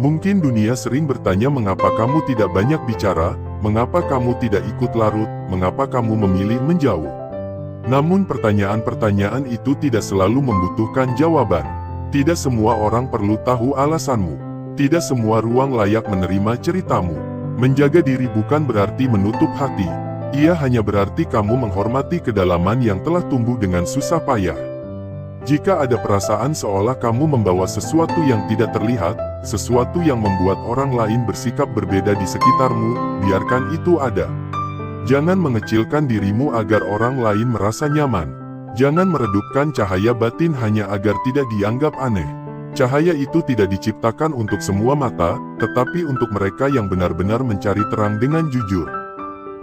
Mungkin dunia sering bertanya mengapa kamu tidak banyak bicara, mengapa kamu tidak ikut larut, mengapa kamu memilih menjauh. Namun pertanyaan-pertanyaan itu tidak selalu membutuhkan jawaban. Tidak semua orang perlu tahu alasanmu. Tidak semua ruang layak menerima ceritamu. Menjaga diri bukan berarti menutup hati. Ia hanya berarti kamu menghormati kedalaman yang telah tumbuh dengan susah payah. Jika ada perasaan seolah kamu membawa sesuatu yang tidak terlihat, sesuatu yang membuat orang lain bersikap berbeda di sekitarmu, biarkan itu ada. Jangan mengecilkan dirimu agar orang lain merasa nyaman. Jangan meredupkan cahaya batin hanya agar tidak dianggap aneh. Cahaya itu tidak diciptakan untuk semua mata, tetapi untuk mereka yang benar-benar mencari terang dengan jujur.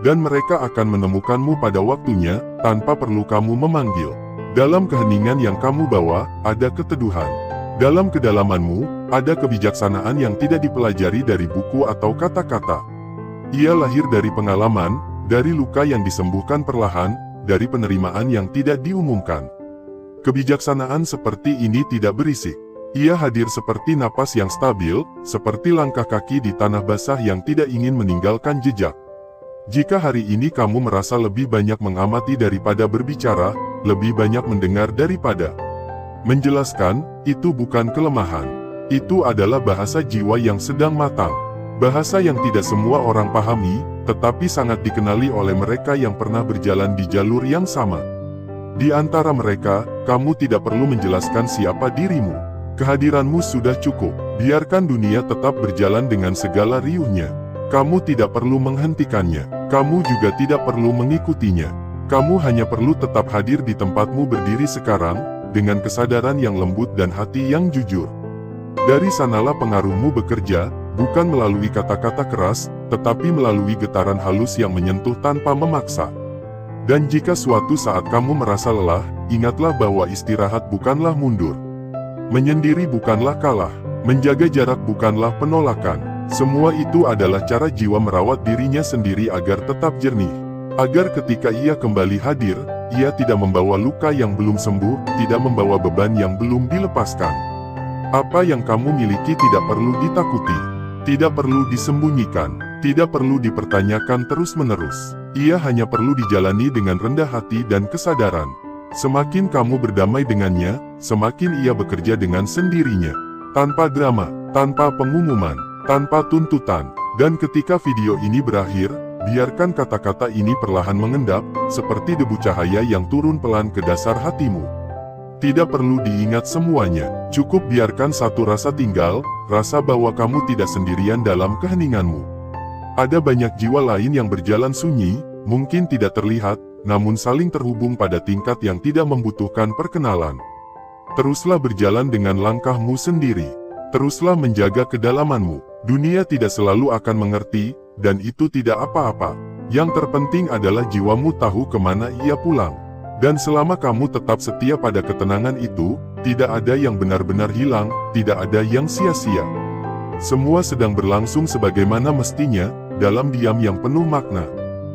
Dan mereka akan menemukanmu pada waktunya, tanpa perlu kamu memanggil. Dalam keheningan yang kamu bawa, ada keteduhan. Dalam kedalamanmu, ada kebijaksanaan yang tidak dipelajari dari buku atau kata-kata. Ia lahir dari pengalaman, dari luka yang disembuhkan perlahan, dari penerimaan yang tidak diumumkan. Kebijaksanaan seperti ini tidak berisik. Ia hadir seperti napas yang stabil, seperti langkah kaki di tanah basah yang tidak ingin meninggalkan jejak. Jika hari ini kamu merasa lebih banyak mengamati daripada berbicara, lebih banyak mendengar daripada menjelaskan, itu bukan kelemahan. Itu adalah bahasa jiwa yang sedang matang. Bahasa yang tidak semua orang pahami, tetapi sangat dikenali oleh mereka yang pernah berjalan di jalur yang sama. Di antara mereka, kamu tidak perlu menjelaskan siapa dirimu. Kehadiranmu sudah cukup. Biarkan dunia tetap berjalan dengan segala riuhnya. Kamu tidak perlu menghentikannya. Kamu juga tidak perlu mengikutinya. Kamu hanya perlu tetap hadir di tempatmu berdiri sekarang, dengan kesadaran yang lembut dan hati yang jujur. Dari sanalah pengaruhmu bekerja, bukan melalui kata-kata keras, tetapi melalui getaran halus yang menyentuh tanpa memaksa. Dan jika suatu saat kamu merasa lelah, ingatlah bahwa istirahat bukanlah mundur. Menyendiri bukanlah kalah. Menjaga jarak bukanlah penolakan. Semua itu adalah cara jiwa merawat dirinya sendiri agar tetap jernih. Agar ketika ia kembali hadir, ia tidak membawa luka yang belum sembuh, tidak membawa beban yang belum dilepaskan. Apa yang kamu miliki tidak perlu ditakuti, tidak perlu disembunyikan, tidak perlu dipertanyakan terus-menerus. Ia hanya perlu dijalani dengan rendah hati dan kesadaran. Semakin kamu berdamai dengannya, semakin ia bekerja dengan sendirinya. Tanpa drama, tanpa pengumuman, tanpa tuntutan. Dan ketika video ini berakhir, biarkan kata-kata ini perlahan mengendap, seperti debu cahaya yang turun pelan ke dasar hatimu. Tidak perlu diingat semuanya, cukup biarkan satu rasa tinggal, rasa bahwa kamu tidak sendirian dalam keheninganmu. Ada banyak jiwa lain yang berjalan sunyi, mungkin tidak terlihat, namun saling terhubung pada tingkat yang tidak membutuhkan perkenalan. Teruslah berjalan dengan langkahmu sendiri. Teruslah menjaga kedalamanmu. Dunia tidak selalu akan mengerti, dan itu tidak apa-apa. Yang terpenting adalah jiwamu tahu kemana ia pulang. Dan selama kamu tetap setia pada ketenangan itu, tidak ada yang benar-benar hilang, tidak ada yang sia-sia. Semua sedang berlangsung sebagaimana mestinya, dalam diam yang penuh makna.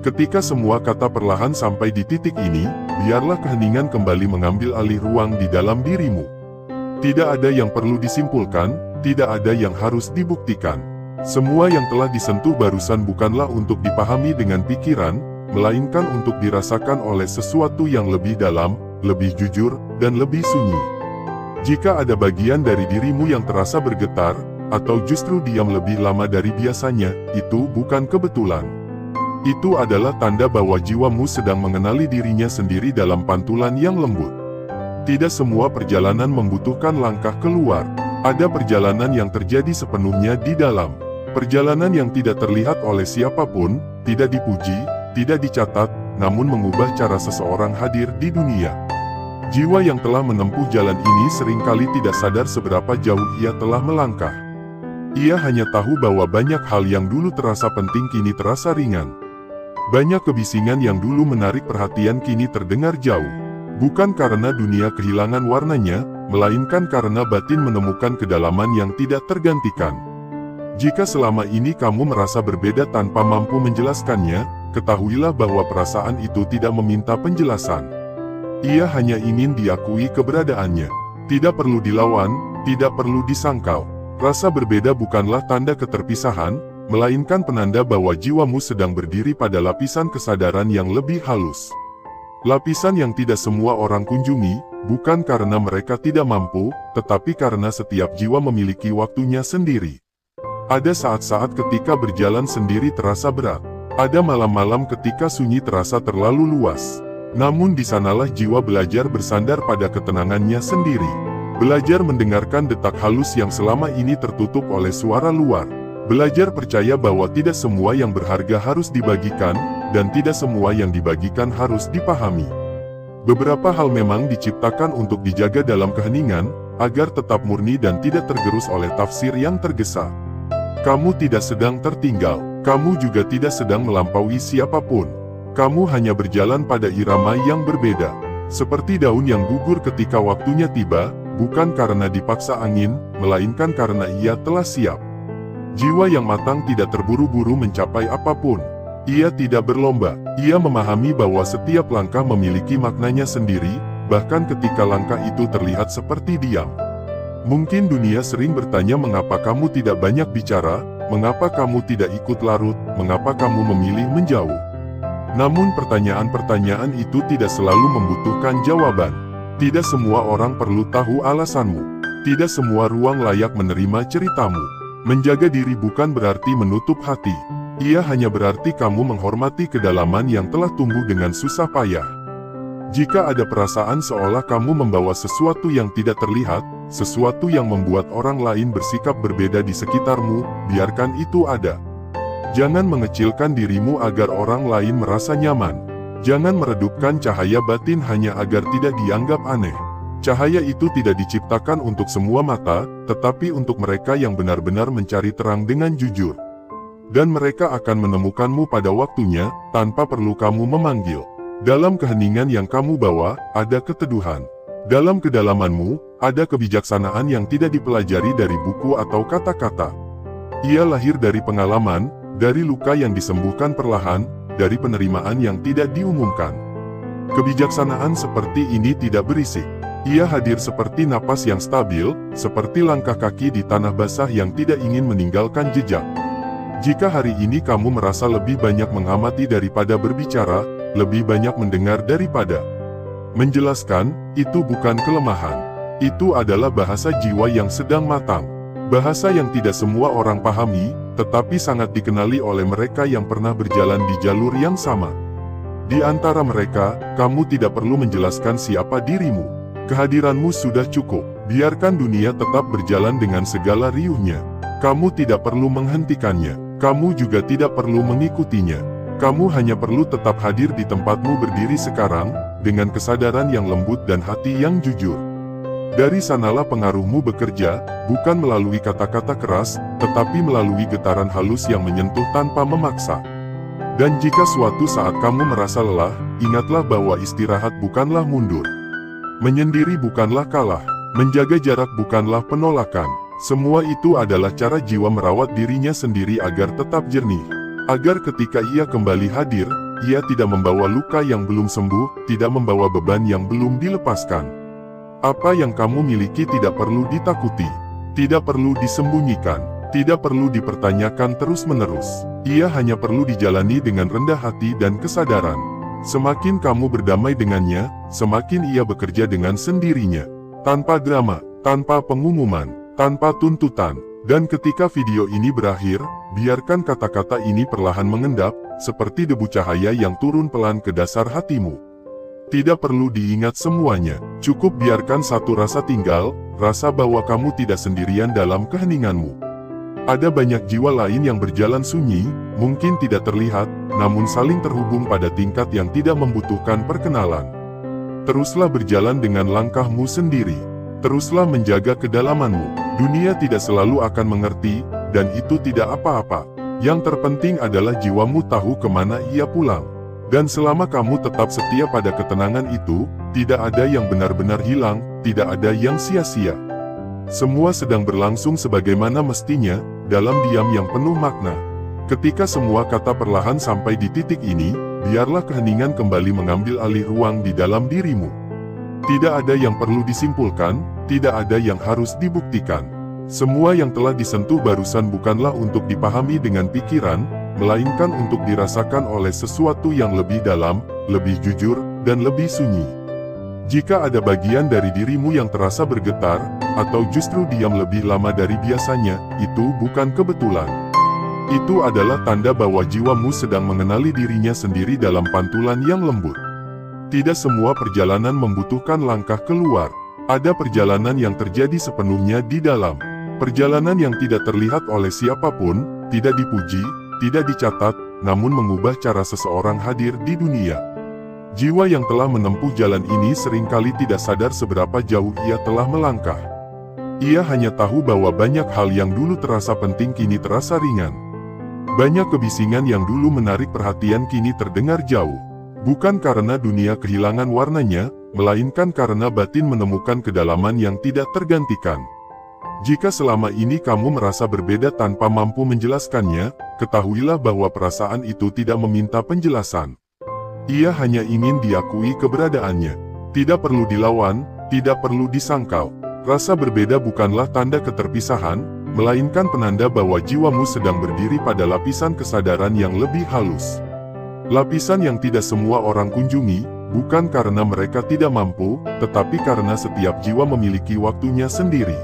Ketika semua kata perlahan sampai di titik ini, biarlah keheningan kembali mengambil alih ruang di dalam dirimu. Tidak ada yang perlu disimpulkan, tidak ada yang harus dibuktikan. Semua yang telah disentuh barusan bukanlah untuk dipahami dengan pikiran, melainkan untuk dirasakan oleh sesuatu yang lebih dalam, lebih jujur, dan lebih sunyi. Jika ada bagian dari dirimu yang terasa bergetar, atau justru diam lebih lama dari biasanya, itu bukan kebetulan. Itu adalah tanda bahwa jiwamu sedang mengenali dirinya sendiri dalam pantulan yang lembut. Tidak semua perjalanan membutuhkan langkah keluar. Ada perjalanan yang terjadi sepenuhnya di dalam. Perjalanan yang tidak terlihat oleh siapapun, tidak dipuji, tidak dicatat, namun mengubah cara seseorang hadir di dunia. Jiwa yang telah menempuh jalan ini seringkali tidak sadar seberapa jauh ia telah melangkah. Ia hanya tahu bahwa banyak hal yang dulu terasa penting kini terasa ringan. Banyak kebisingan yang dulu menarik perhatian kini terdengar jauh. Bukan karena dunia kehilangan warnanya, melainkan karena batin menemukan kedalaman yang tidak tergantikan. Jika selama ini kamu merasa berbeda tanpa mampu menjelaskannya, ketahuilah bahwa perasaan itu tidak meminta penjelasan. Ia hanya ingin diakui keberadaannya. Tidak perlu dilawan, tidak perlu disangkal. Rasa berbeda bukanlah tanda keterpisahan, melainkan penanda bahwa jiwamu sedang berdiri pada lapisan kesadaran yang lebih halus. Lapisan yang tidak semua orang kunjungi, bukan karena mereka tidak mampu, tetapi karena setiap jiwa memiliki waktunya sendiri. Ada saat-saat ketika berjalan sendiri terasa berat. Ada malam-malam ketika sunyi terasa terlalu luas. Namun di sanalah jiwa belajar bersandar pada ketenangannya sendiri. Belajar mendengarkan detak halus yang selama ini tertutup oleh suara luar. Belajar percaya bahwa tidak semua yang berharga harus dibagikan, dan tidak semua yang dibagikan harus dipahami. Beberapa hal memang diciptakan untuk dijaga dalam keheningan, agar tetap murni dan tidak tergerus oleh tafsir yang tergesa. Kamu tidak sedang tertinggal, kamu juga tidak sedang melampaui siapapun. Kamu hanya berjalan pada irama yang berbeda. Seperti daun yang gugur ketika waktunya tiba, bukan karena dipaksa angin, melainkan karena ia telah siap. Jiwa yang matang tidak terburu-buru mencapai apapun. Ia tidak berlomba, ia memahami bahwa setiap langkah memiliki maknanya sendiri, bahkan ketika langkah itu terlihat seperti diam. Mungkin dunia sering bertanya mengapa kamu tidak banyak bicara, mengapa kamu tidak ikut larut, mengapa kamu memilih menjauh. Namun pertanyaan-pertanyaan itu tidak selalu membutuhkan jawaban. Tidak semua orang perlu tahu alasanmu. Tidak semua ruang layak menerima ceritamu. Menjaga diri bukan berarti menutup hati. Ia hanya berarti kamu menghormati kedalaman yang telah tumbuh dengan susah payah. Jika ada perasaan seolah kamu membawa sesuatu yang tidak terlihat, sesuatu yang membuat orang lain bersikap berbeda di sekitarmu, biarkan itu ada. Jangan mengecilkan dirimu agar orang lain merasa nyaman. Jangan meredupkan cahaya batin hanya agar tidak dianggap aneh. Cahaya itu tidak diciptakan untuk semua mata, tetapi untuk mereka yang benar-benar mencari terang dengan jujur. Dan mereka akan menemukanmu pada waktunya, tanpa perlu kamu memanggil. Dalam keheningan yang kamu bawa, ada keteduhan. Dalam kedalamanmu, ada kebijaksanaan yang tidak dipelajari dari buku atau kata-kata. Ia lahir dari pengalaman, dari luka yang disembuhkan perlahan, dari penerimaan yang tidak diumumkan. Kebijaksanaan seperti ini tidak berisik. Ia hadir seperti napas yang stabil, seperti langkah kaki di tanah basah yang tidak ingin meninggalkan jejak. Jika hari ini kamu merasa lebih banyak mengamati daripada berbicara, lebih banyak mendengar daripada menjelaskan, itu bukan kelemahan. Itu adalah bahasa jiwa yang sedang matang. Bahasa yang tidak semua orang pahami, tetapi sangat dikenali oleh mereka yang pernah berjalan di jalur yang sama. Di antara mereka, kamu tidak perlu menjelaskan siapa dirimu. Kehadiranmu sudah cukup. Biarkan dunia tetap berjalan dengan segala riuhnya. Kamu tidak perlu menghentikannya. Kamu juga tidak perlu mengikutinya. Kamu hanya perlu tetap hadir di tempatmu berdiri sekarang, dengan kesadaran yang lembut dan hati yang jujur. Dari sanalah pengaruhmu bekerja, bukan melalui kata-kata keras, tetapi melalui getaran halus yang menyentuh tanpa memaksa. Dan jika suatu saat kamu merasa lelah, ingatlah bahwa istirahat bukanlah mundur. Menyendiri bukanlah kalah. Menjaga jarak bukanlah penolakan. Semua itu adalah cara jiwa merawat dirinya sendiri agar tetap jernih. Agar ketika ia kembali hadir, ia tidak membawa luka yang belum sembuh, tidak membawa beban yang belum dilepaskan. Apa yang kamu miliki tidak perlu ditakuti, tidak perlu disembunyikan, tidak perlu dipertanyakan terus-menerus. Ia hanya perlu dijalani dengan rendah hati dan kesadaran. Semakin kamu berdamai dengannya, semakin ia bekerja dengan sendirinya. Tanpa drama, tanpa pengumuman, tanpa tuntutan. Dan ketika video ini berakhir, biarkan kata-kata ini perlahan mengendap, seperti debu cahaya yang turun pelan ke dasar hatimu. Tidak perlu diingat semuanya, cukup biarkan satu rasa tinggal, rasa bahwa kamu tidak sendirian dalam keheninganmu. Ada banyak jiwa lain yang berjalan sunyi, mungkin tidak terlihat, namun saling terhubung pada tingkat yang tidak membutuhkan perkenalan. Teruslah berjalan dengan langkahmu sendiri. Teruslah menjaga kedalamanmu. Dunia tidak selalu akan mengerti, dan itu tidak apa-apa. Yang terpenting adalah jiwamu tahu kemana ia pulang. Dan selama kamu tetap setia pada ketenangan itu, tidak ada yang benar-benar hilang, tidak ada yang sia-sia. Semua sedang berlangsung sebagaimana mestinya, dalam diam yang penuh makna. Ketika semua kata perlahan sampai di titik ini, biarlah keheningan kembali mengambil alih ruang di dalam dirimu. Tidak ada yang perlu disimpulkan, tidak ada yang harus dibuktikan. Semua yang telah disentuh barusan bukanlah untuk dipahami dengan pikiran, melainkan untuk dirasakan oleh sesuatu yang lebih dalam, lebih jujur, dan lebih sunyi. Jika ada bagian dari dirimu yang terasa bergetar, atau justru diam lebih lama dari biasanya, itu bukan kebetulan. Itu adalah tanda bahwa jiwamu sedang mengenali dirinya sendiri dalam pantulan yang lembut. Tidak semua perjalanan membutuhkan langkah keluar. Ada perjalanan yang terjadi sepenuhnya di dalam. Perjalanan yang tidak terlihat oleh siapapun, tidak dipuji, tidak dicatat, namun mengubah cara seseorang hadir di dunia. Jiwa yang telah menempuh jalan ini seringkali tidak sadar seberapa jauh ia telah melangkah. Ia hanya tahu bahwa banyak hal yang dulu terasa penting kini terasa ringan. Banyak kebisingan yang dulu menarik perhatian kini terdengar jauh. Bukan karena dunia kehilangan warnanya, melainkan karena batin menemukan kedalaman yang tidak tergantikan. Jika selama ini kamu merasa berbeda tanpa mampu menjelaskannya, ketahuilah bahwa perasaan itu tidak meminta penjelasan. Ia hanya ingin diakui keberadaannya. Tidak perlu dilawan, tidak perlu disangkal. Rasa berbeda bukanlah tanda keterpisahan, melainkan penanda bahwa jiwamu sedang berdiri pada lapisan kesadaran yang lebih halus. Lapisan yang tidak semua orang kunjungi, bukan karena mereka tidak mampu, tetapi karena setiap jiwa memiliki waktunya sendiri.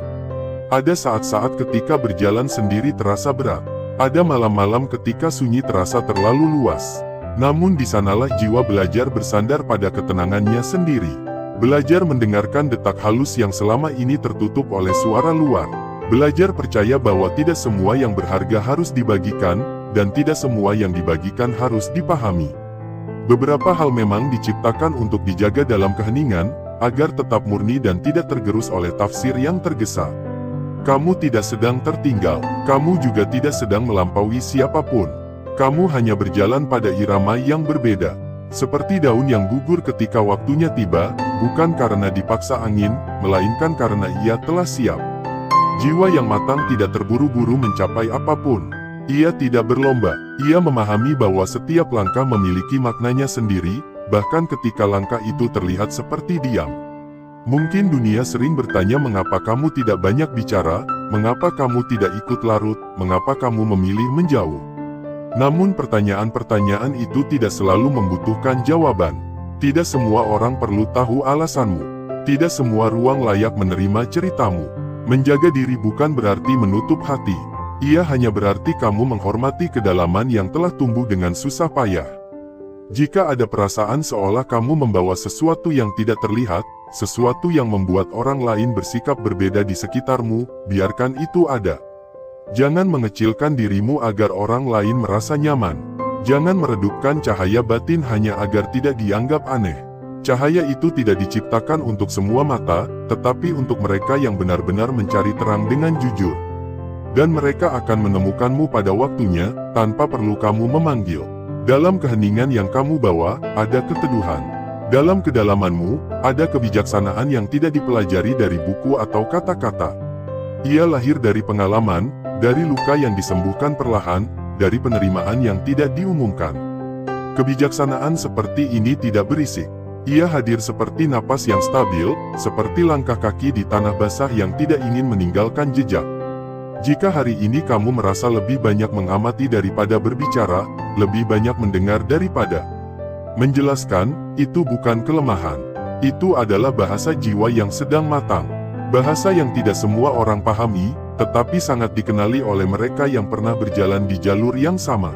Ada saat-saat ketika berjalan sendiri terasa berat. Ada malam-malam ketika sunyi terasa terlalu luas. Namun di sanalah jiwa belajar bersandar pada ketenangannya sendiri. Belajar mendengarkan detak halus yang selama ini tertutup oleh suara luar. Belajar percaya bahwa tidak semua yang berharga harus dibagikan, dan tidak semua yang dibagikan harus dipahami. Beberapa hal memang diciptakan untuk dijaga dalam keheningan, agar tetap murni dan tidak tergerus oleh tafsir yang tergesa. Kamu tidak sedang tertinggal, kamu juga tidak sedang melampaui siapapun. Kamu hanya berjalan pada irama yang berbeda. Seperti daun yang gugur ketika waktunya tiba, bukan karena dipaksa angin, melainkan karena ia telah siap. Jiwa yang matang tidak terburu-buru mencapai apapun. Ia tidak berlomba, ia memahami bahwa setiap langkah memiliki maknanya sendiri, bahkan ketika langkah itu terlihat seperti diam. Mungkin dunia sering bertanya mengapa kamu tidak banyak bicara, mengapa kamu tidak ikut larut, mengapa kamu memilih menjauh. Namun pertanyaan-pertanyaan itu tidak selalu membutuhkan jawaban. Tidak semua orang perlu tahu alasanmu. Tidak semua ruang layak menerima ceritamu. Menjaga diri bukan berarti menutup hati. Ia hanya berarti kamu menghormati kedalaman yang telah tumbuh dengan susah payah. Jika ada perasaan seolah kamu membawa sesuatu yang tidak terlihat, sesuatu yang membuat orang lain bersikap berbeda di sekitarmu, biarkan itu ada. Jangan mengecilkan dirimu agar orang lain merasa nyaman. Jangan meredupkan cahaya batin hanya agar tidak dianggap aneh. Cahaya itu tidak diciptakan untuk semua mata, tetapi untuk mereka yang benar-benar mencari terang dengan jujur. Dan mereka akan menemukanmu pada waktunya, tanpa perlu kamu memanggil. Dalam keheningan yang kamu bawa, ada keteduhan. Dalam kedalamanmu, ada kebijaksanaan yang tidak dipelajari dari buku atau kata-kata. Ia lahir dari pengalaman, dari luka yang disembuhkan perlahan, dari penerimaan yang tidak diumumkan. Kebijaksanaan seperti ini tidak berisik. Ia hadir seperti napas yang stabil, seperti langkah kaki di tanah basah yang tidak ingin meninggalkan jejak. Jika hari ini kamu merasa lebih banyak mengamati daripada berbicara, lebih banyak mendengar daripada menjelaskan, itu bukan kelemahan. Itu adalah bahasa jiwa yang sedang matang. Bahasa yang tidak semua orang pahami, tetapi sangat dikenali oleh mereka yang pernah berjalan di jalur yang sama.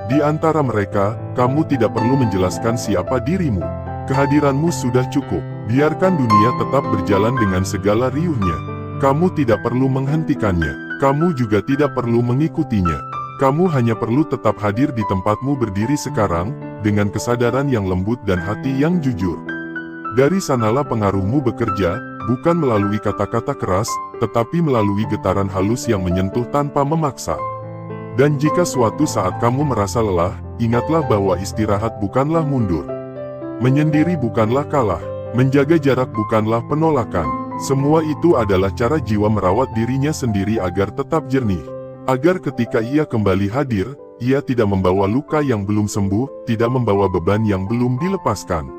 Di antara mereka, kamu tidak perlu menjelaskan siapa dirimu. Kehadiranmu sudah cukup. Biarkan dunia tetap berjalan dengan segala riuhnya. Kamu tidak perlu menghentikannya. Kamu juga tidak perlu mengikutinya. Kamu hanya perlu tetap hadir di tempatmu berdiri sekarang, dengan kesadaran yang lembut dan hati yang jujur. Dari sanalah pengaruhmu bekerja, bukan melalui kata-kata keras, tetapi melalui getaran halus yang menyentuh tanpa memaksa. Dan jika suatu saat kamu merasa lelah, ingatlah bahwa istirahat bukanlah mundur. Menyendiri bukanlah kalah. Menjaga jarak bukanlah penolakan. Semua itu adalah cara jiwa merawat dirinya sendiri agar tetap jernih. Agar ketika ia kembali hadir, ia tidak membawa luka yang belum sembuh, tidak membawa beban yang belum dilepaskan.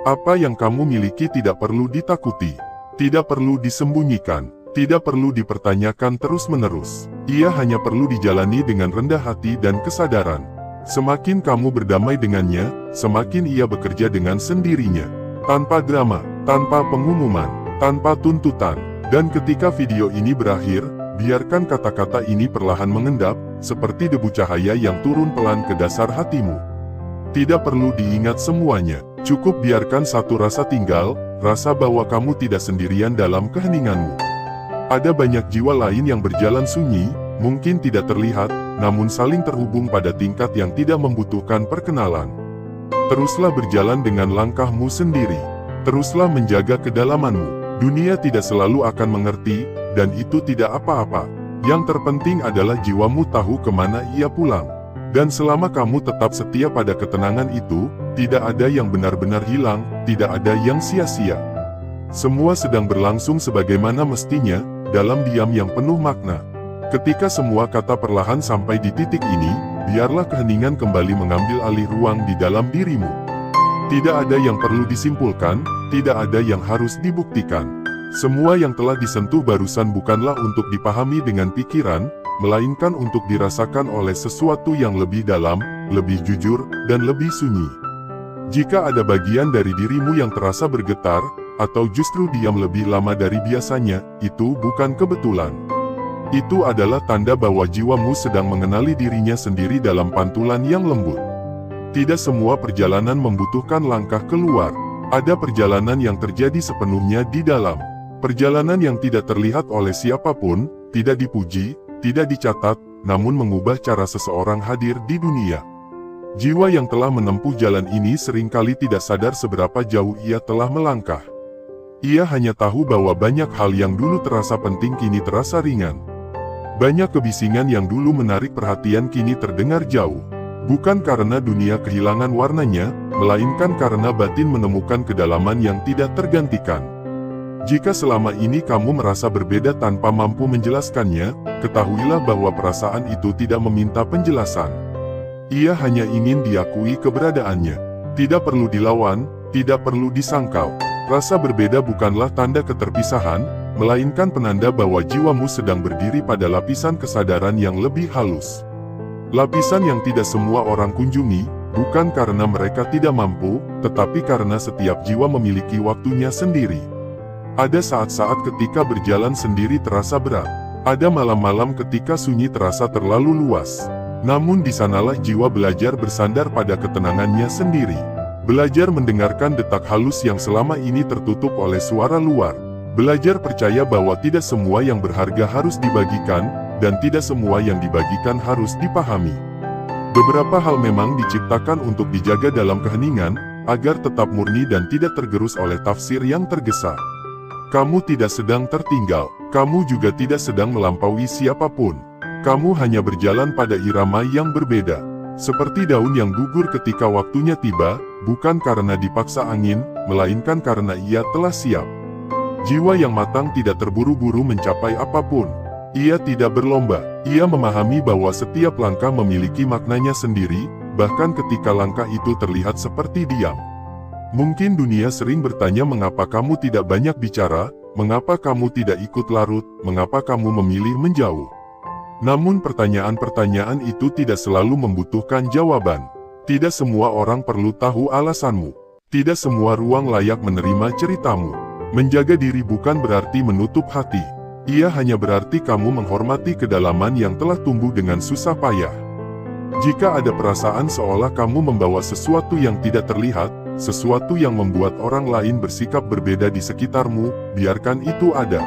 Apa yang kamu miliki tidak perlu ditakuti. Tidak perlu disembunyikan. Tidak perlu dipertanyakan terus-menerus. Ia hanya perlu dijalani dengan rendah hati dan kesadaran. Semakin kamu berdamai dengannya, semakin ia bekerja dengan sendirinya. Tanpa drama, tanpa pengumuman, tanpa tuntutan. Dan ketika video ini berakhir, biarkan kata-kata ini perlahan mengendap, seperti debu cahaya yang turun pelan ke dasar hatimu. Tidak perlu diingat semuanya. Cukup biarkan satu rasa tinggal, rasa bahwa kamu tidak sendirian dalam keheninganmu. Ada banyak jiwa lain yang berjalan sunyi, mungkin tidak terlihat, namun saling terhubung pada tingkat yang tidak membutuhkan perkenalan. Teruslah berjalan dengan langkahmu sendiri. Teruslah menjaga kedalamanmu. Dunia tidak selalu akan mengerti, dan itu tidak apa-apa. Yang terpenting adalah jiwamu tahu kemana ia pulang. Dan selama kamu tetap setia pada ketenangan itu, tidak ada yang benar-benar hilang, tidak ada yang sia-sia. Semua sedang berlangsung sebagaimana mestinya, dalam diam yang penuh makna. Ketika semua kata perlahan sampai di titik ini, biarlah keheningan kembali mengambil alih ruang di dalam dirimu. Tidak ada yang perlu disimpulkan, tidak ada yang harus dibuktikan. Semua yang telah disentuh barusan bukanlah untuk dipahami dengan pikiran, melainkan untuk dirasakan oleh sesuatu yang lebih dalam, lebih jujur, dan lebih sunyi. Jika ada bagian dari dirimu yang terasa bergetar, atau justru diam lebih lama dari biasanya, itu bukan kebetulan. Itu adalah tanda bahwa jiwamu sedang mengenali dirinya sendiri dalam pantulan yang lembut. Tidak semua perjalanan membutuhkan langkah keluar. Ada perjalanan yang terjadi sepenuhnya di dalam. Perjalanan yang tidak terlihat oleh siapapun, tidak dipuji, tidak dicatat, namun mengubah cara seseorang hadir di dunia. Jiwa yang telah menempuh jalan ini seringkali tidak sadar seberapa jauh ia telah melangkah. Ia hanya tahu bahwa banyak hal yang dulu terasa penting kini terasa ringan. Banyak kebisingan yang dulu menarik perhatian kini terdengar jauh. Bukan karena dunia kehilangan warnanya, melainkan karena batin menemukan kedalaman yang tidak tergantikan. Jika selama ini kamu merasa berbeda tanpa mampu menjelaskannya, ketahuilah bahwa perasaan itu tidak meminta penjelasan. Ia hanya ingin diakui keberadaannya. Tidak perlu dilawan, tidak perlu disangkal. Rasa berbeda bukanlah tanda keterpisahan, melainkan penanda bahwa jiwamu sedang berdiri pada lapisan kesadaran yang lebih halus. Lapisan yang tidak semua orang kunjungi, bukan karena mereka tidak mampu, tetapi karena setiap jiwa memiliki waktunya sendiri. Ada saat-saat ketika berjalan sendiri terasa berat. Ada malam-malam ketika sunyi terasa terlalu luas. Namun di sanalah jiwa belajar bersandar pada ketenangannya sendiri. Belajar mendengarkan detak halus yang selama ini tertutup oleh suara luar. Belajar percaya bahwa tidak semua yang berharga harus dibagikan, dan tidak semua yang dibagikan harus dipahami. Beberapa hal memang diciptakan untuk dijaga dalam keheningan, agar tetap murni dan tidak tergerus oleh tafsir yang tergesa. Kamu tidak sedang tertinggal, kamu juga tidak sedang melampaui siapapun. Kamu hanya berjalan pada irama yang berbeda. Seperti daun yang gugur ketika waktunya tiba, bukan karena dipaksa angin, melainkan karena ia telah siap. Jiwa yang matang tidak terburu-buru mencapai apapun. Ia tidak berlomba, ia memahami bahwa setiap langkah memiliki maknanya sendiri, bahkan ketika langkah itu terlihat seperti diam. Mungkin dunia sering bertanya mengapa kamu tidak banyak bicara, mengapa kamu tidak ikut larut, mengapa kamu memilih menjauh. Namun pertanyaan-pertanyaan itu tidak selalu membutuhkan jawaban. Tidak semua orang perlu tahu alasanmu. Tidak semua ruang layak menerima ceritamu. Menjaga diri bukan berarti menutup hati. Ia hanya berarti kamu menghormati kedalaman yang telah tumbuh dengan susah payah. Jika ada perasaan seolah kamu membawa sesuatu yang tidak terlihat, sesuatu yang membuat orang lain bersikap berbeda di sekitarmu, biarkan itu ada.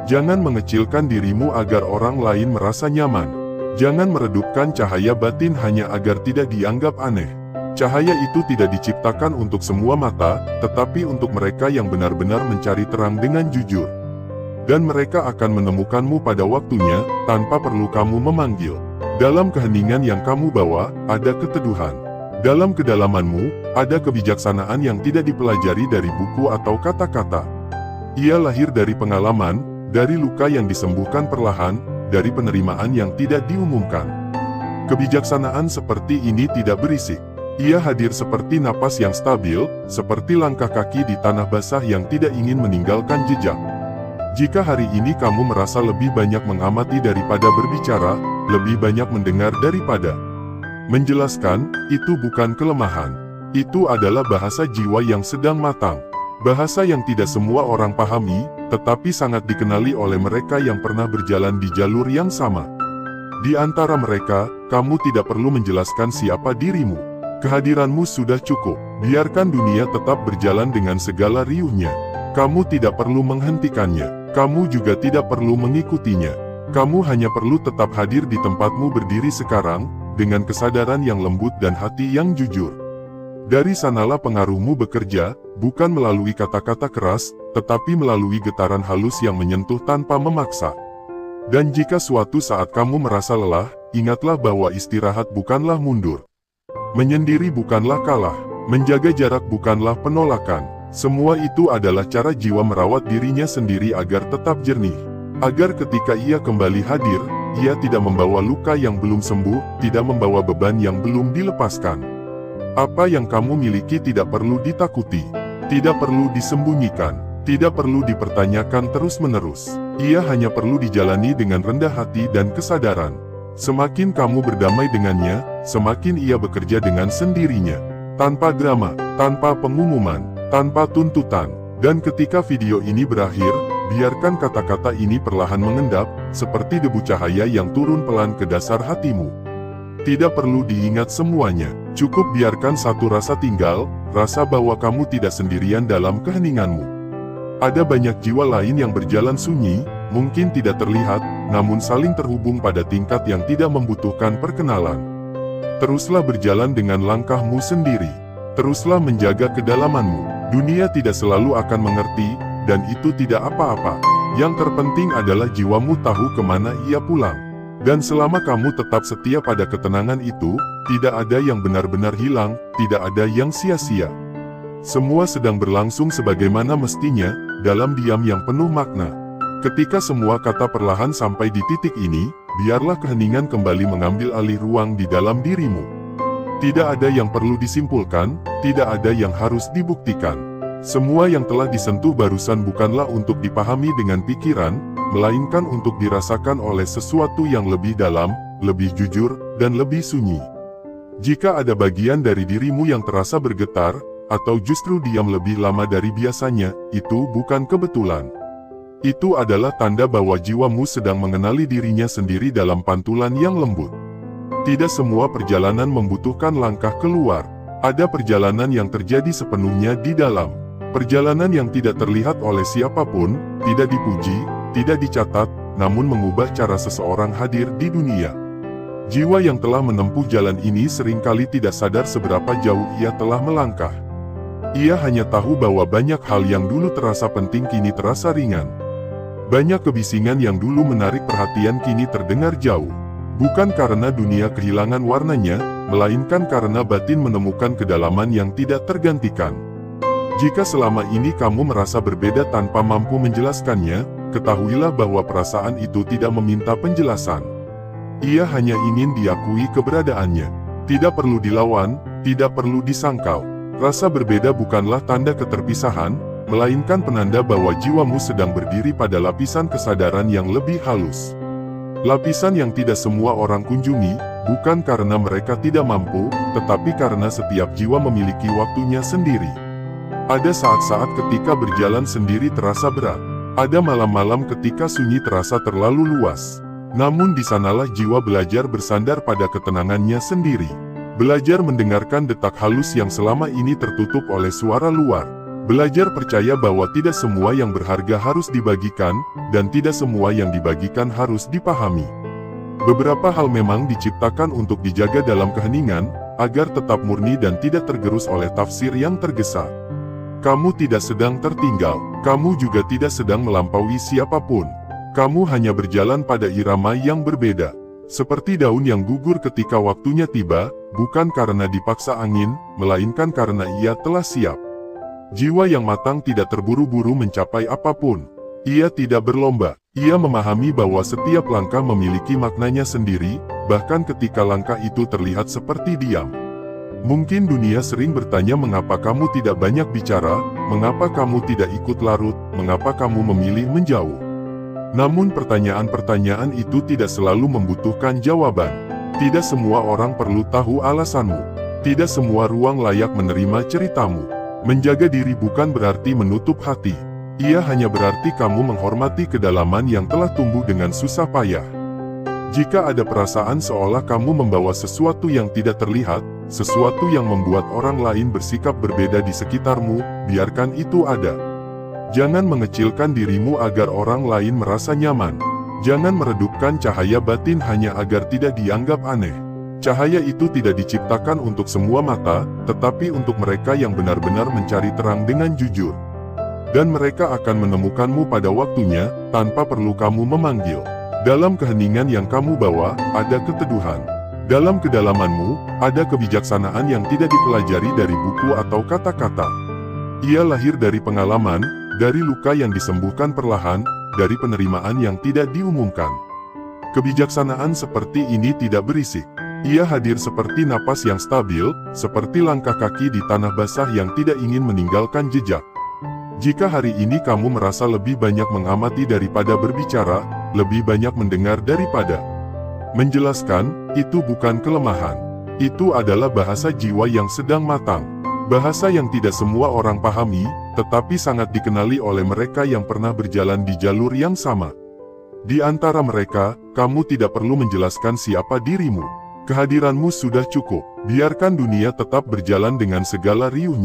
Jangan mengecilkan dirimu agar orang lain merasa nyaman. Jangan meredupkan cahaya batin hanya agar tidak dianggap aneh. Cahaya itu tidak diciptakan untuk semua mata, tetapi untuk mereka yang benar-benar mencari terang dengan jujur. Dan mereka akan menemukanmu pada waktunya, tanpa perlu kamu memanggil. Dalam keheningan yang kamu bawa, ada keteduhan. Dalam kedalamanmu, ada kebijaksanaan yang tidak dipelajari dari buku atau kata-kata. Ia lahir dari pengalaman, dari luka yang disembuhkan perlahan, dari penerimaan yang tidak diumumkan. Kebijaksanaan seperti ini tidak berisik. Ia hadir seperti napas yang stabil, seperti langkah kaki di tanah basah yang tidak ingin meninggalkan jejak. Jika hari ini kamu merasa lebih banyak mengamati daripada berbicara, lebih banyak mendengar daripada menjelaskan, itu bukan kelemahan. Itu adalah bahasa jiwa yang sedang matang. Bahasa yang tidak semua orang pahami, tetapi sangat dikenali oleh mereka yang pernah berjalan di jalur yang sama. Di antara mereka, kamu tidak perlu menjelaskan siapa dirimu. Kehadiranmu sudah cukup. Biarkan dunia tetap berjalan dengan segala riuhnya. Kamu tidak perlu menghentikannya. Kamu juga tidak perlu mengikutinya. Kamu hanya perlu tetap hadir di tempatmu berdiri sekarang, dengan kesadaran yang lembut dan hati yang jujur. Dari sanalah pengaruhmu bekerja, bukan melalui kata-kata keras, tetapi melalui getaran halus yang menyentuh tanpa memaksa. Dan jika suatu saat kamu merasa lelah, ingatlah bahwa istirahat bukanlah mundur. Menyendiri bukanlah kalah. Menjaga jarak bukanlah penolakan. Semua itu adalah cara jiwa merawat dirinya sendiri agar tetap jernih. Agar ketika ia kembali hadir, ia tidak membawa luka yang belum sembuh, tidak membawa beban yang belum dilepaskan. Apa yang kamu miliki tidak perlu ditakuti, tidak perlu disembunyikan. Tidak perlu dipertanyakan terus-menerus. Ia hanya perlu dijalani dengan rendah hati dan kesadaran. Semakin kamu berdamai dengannya, semakin ia bekerja dengan sendirinya. Tanpa drama, tanpa pengumuman, tanpa tuntutan. Dan ketika video ini berakhir, biarkan kata-kata ini perlahan mengendap, seperti debu cahaya yang turun pelan ke dasar hatimu. Tidak perlu diingat semuanya, cukup biarkan satu rasa tinggal, rasa bahwa kamu tidak sendirian dalam keheninganmu. Ada banyak jiwa lain yang berjalan sunyi, mungkin tidak terlihat, namun saling terhubung pada tingkat yang tidak membutuhkan perkenalan. Teruslah berjalan dengan langkahmu sendiri. Teruslah menjaga kedalamanmu. Dunia tidak selalu akan mengerti, dan itu tidak apa-apa. Yang terpenting adalah jiwamu tahu kemana ia pulang. Dan selama kamu tetap setia pada ketenangan itu, tidak ada yang benar-benar hilang, tidak ada yang sia-sia. Semua sedang berlangsung sebagaimana mestinya, dalam diam yang penuh makna. Ketika semua kata perlahan sampai di titik ini, biarlah keheningan kembali mengambil alih ruang di dalam dirimu. Tidak ada yang perlu disimpulkan, tidak ada yang harus dibuktikan. Semua yang telah disentuh barusan bukanlah untuk dipahami dengan pikiran, melainkan untuk dirasakan oleh sesuatu yang lebih dalam, lebih jujur, dan lebih sunyi. Jika ada bagian dari dirimu yang terasa bergetar, atau justru diam lebih lama dari biasanya, itu bukan kebetulan. Itu adalah tanda bahwa jiwamu sedang mengenali dirinya sendiri dalam pantulan yang lembut. Tidak semua perjalanan membutuhkan langkah keluar. Ada perjalanan yang terjadi sepenuhnya di dalam. Perjalanan yang tidak terlihat oleh siapapun, tidak dipuji, tidak dicatat, namun mengubah cara seseorang hadir di dunia. Jiwa yang telah menempuh jalan ini seringkali tidak sadar seberapa jauh ia telah melangkah. Ia hanya tahu bahwa banyak hal yang dulu terasa penting kini terasa ringan. Banyak kebisingan yang dulu menarik perhatian kini terdengar jauh. Bukan karena dunia kehilangan warnanya, melainkan karena batin menemukan kedalaman yang tidak tergantikan. Jika selama ini kamu merasa berbeda tanpa mampu menjelaskannya, ketahuilah bahwa perasaan itu tidak meminta penjelasan. Ia hanya ingin diakui keberadaannya. Tidak perlu dilawan, tidak perlu disangkal. Rasa berbeda bukanlah tanda keterpisahan, melainkan penanda bahwa jiwamu sedang berdiri pada lapisan kesadaran yang lebih halus. Lapisan yang tidak semua orang kunjungi, bukan karena mereka tidak mampu, tetapi karena setiap jiwa memiliki waktunya sendiri. Ada saat-saat ketika berjalan sendiri terasa berat. Ada malam-malam ketika sunyi terasa terlalu luas. Namun di sanalah jiwa belajar bersandar pada ketenangannya sendiri. Belajar mendengarkan detak halus yang selama ini tertutup oleh suara luar. Belajar percaya bahwa tidak semua yang berharga harus dibagikan, dan tidak semua yang dibagikan harus dipahami. Beberapa hal memang diciptakan untuk dijaga dalam keheningan, agar tetap murni dan tidak tergerus oleh tafsir yang tergesa. Kamu tidak sedang tertinggal, kamu juga tidak sedang melampaui siapapun. Kamu hanya berjalan pada irama yang berbeda. Seperti daun yang gugur ketika waktunya tiba, bukan karena dipaksa angin, melainkan karena ia telah siap. Jiwa yang matang tidak terburu-buru mencapai apapun. Ia tidak berlomba. Ia memahami bahwa setiap langkah memiliki maknanya sendiri, bahkan ketika langkah itu terlihat seperti diam. Mungkin dunia sering bertanya mengapa kamu tidak banyak bicara, mengapa kamu tidak ikut larut, mengapa kamu memilih menjauh. Namun pertanyaan-pertanyaan itu tidak selalu membutuhkan jawaban. Tidak semua orang perlu tahu alasanmu. Tidak semua ruang layak menerima ceritamu. Menjaga diri bukan berarti menutup hati. Ia hanya berarti kamu menghormati kedalaman yang telah tumbuh dengan susah payah. Jika ada perasaan seolah kamu membawa sesuatu yang tidak terlihat, sesuatu yang membuat orang lain bersikap berbeda di sekitarmu, biarkan itu ada. Jangan mengecilkan dirimu agar orang lain merasa nyaman. Jangan meredupkan cahaya batin hanya agar tidak dianggap aneh. Cahaya itu tidak diciptakan untuk semua mata, tetapi untuk mereka yang benar-benar mencari terang dengan jujur. Dan mereka akan menemukanmu pada waktunya, tanpa perlu kamu memanggil. Dalam keheningan yang kamu bawa, ada keteduhan. Dalam kedalamanmu, ada kebijaksanaan yang tidak dipelajari dari buku atau kata-kata. Ia lahir dari pengalaman, dari luka yang disembuhkan perlahan, dari penerimaan yang tidak diumumkan. Kebijaksanaan seperti ini tidak berisik. Ia hadir seperti napas yang stabil, seperti langkah kaki di tanah basah yang tidak ingin meninggalkan jejak. Jika hari ini kamu merasa lebih banyak mengamati daripada berbicara, lebih banyak mendengar daripada menjelaskan, itu bukan kelemahan. Itu adalah bahasa jiwa yang sedang matang. Bahasa yang tidak semua orang pahami, tetapi sangat dikenali oleh mereka yang pernah berjalan di jalur yang sama. Di antara mereka, kamu tidak perlu menjelaskan siapa dirimu. Kehadiranmu sudah cukup. Biarkan dunia tetap berjalan dengan segala riuhnya.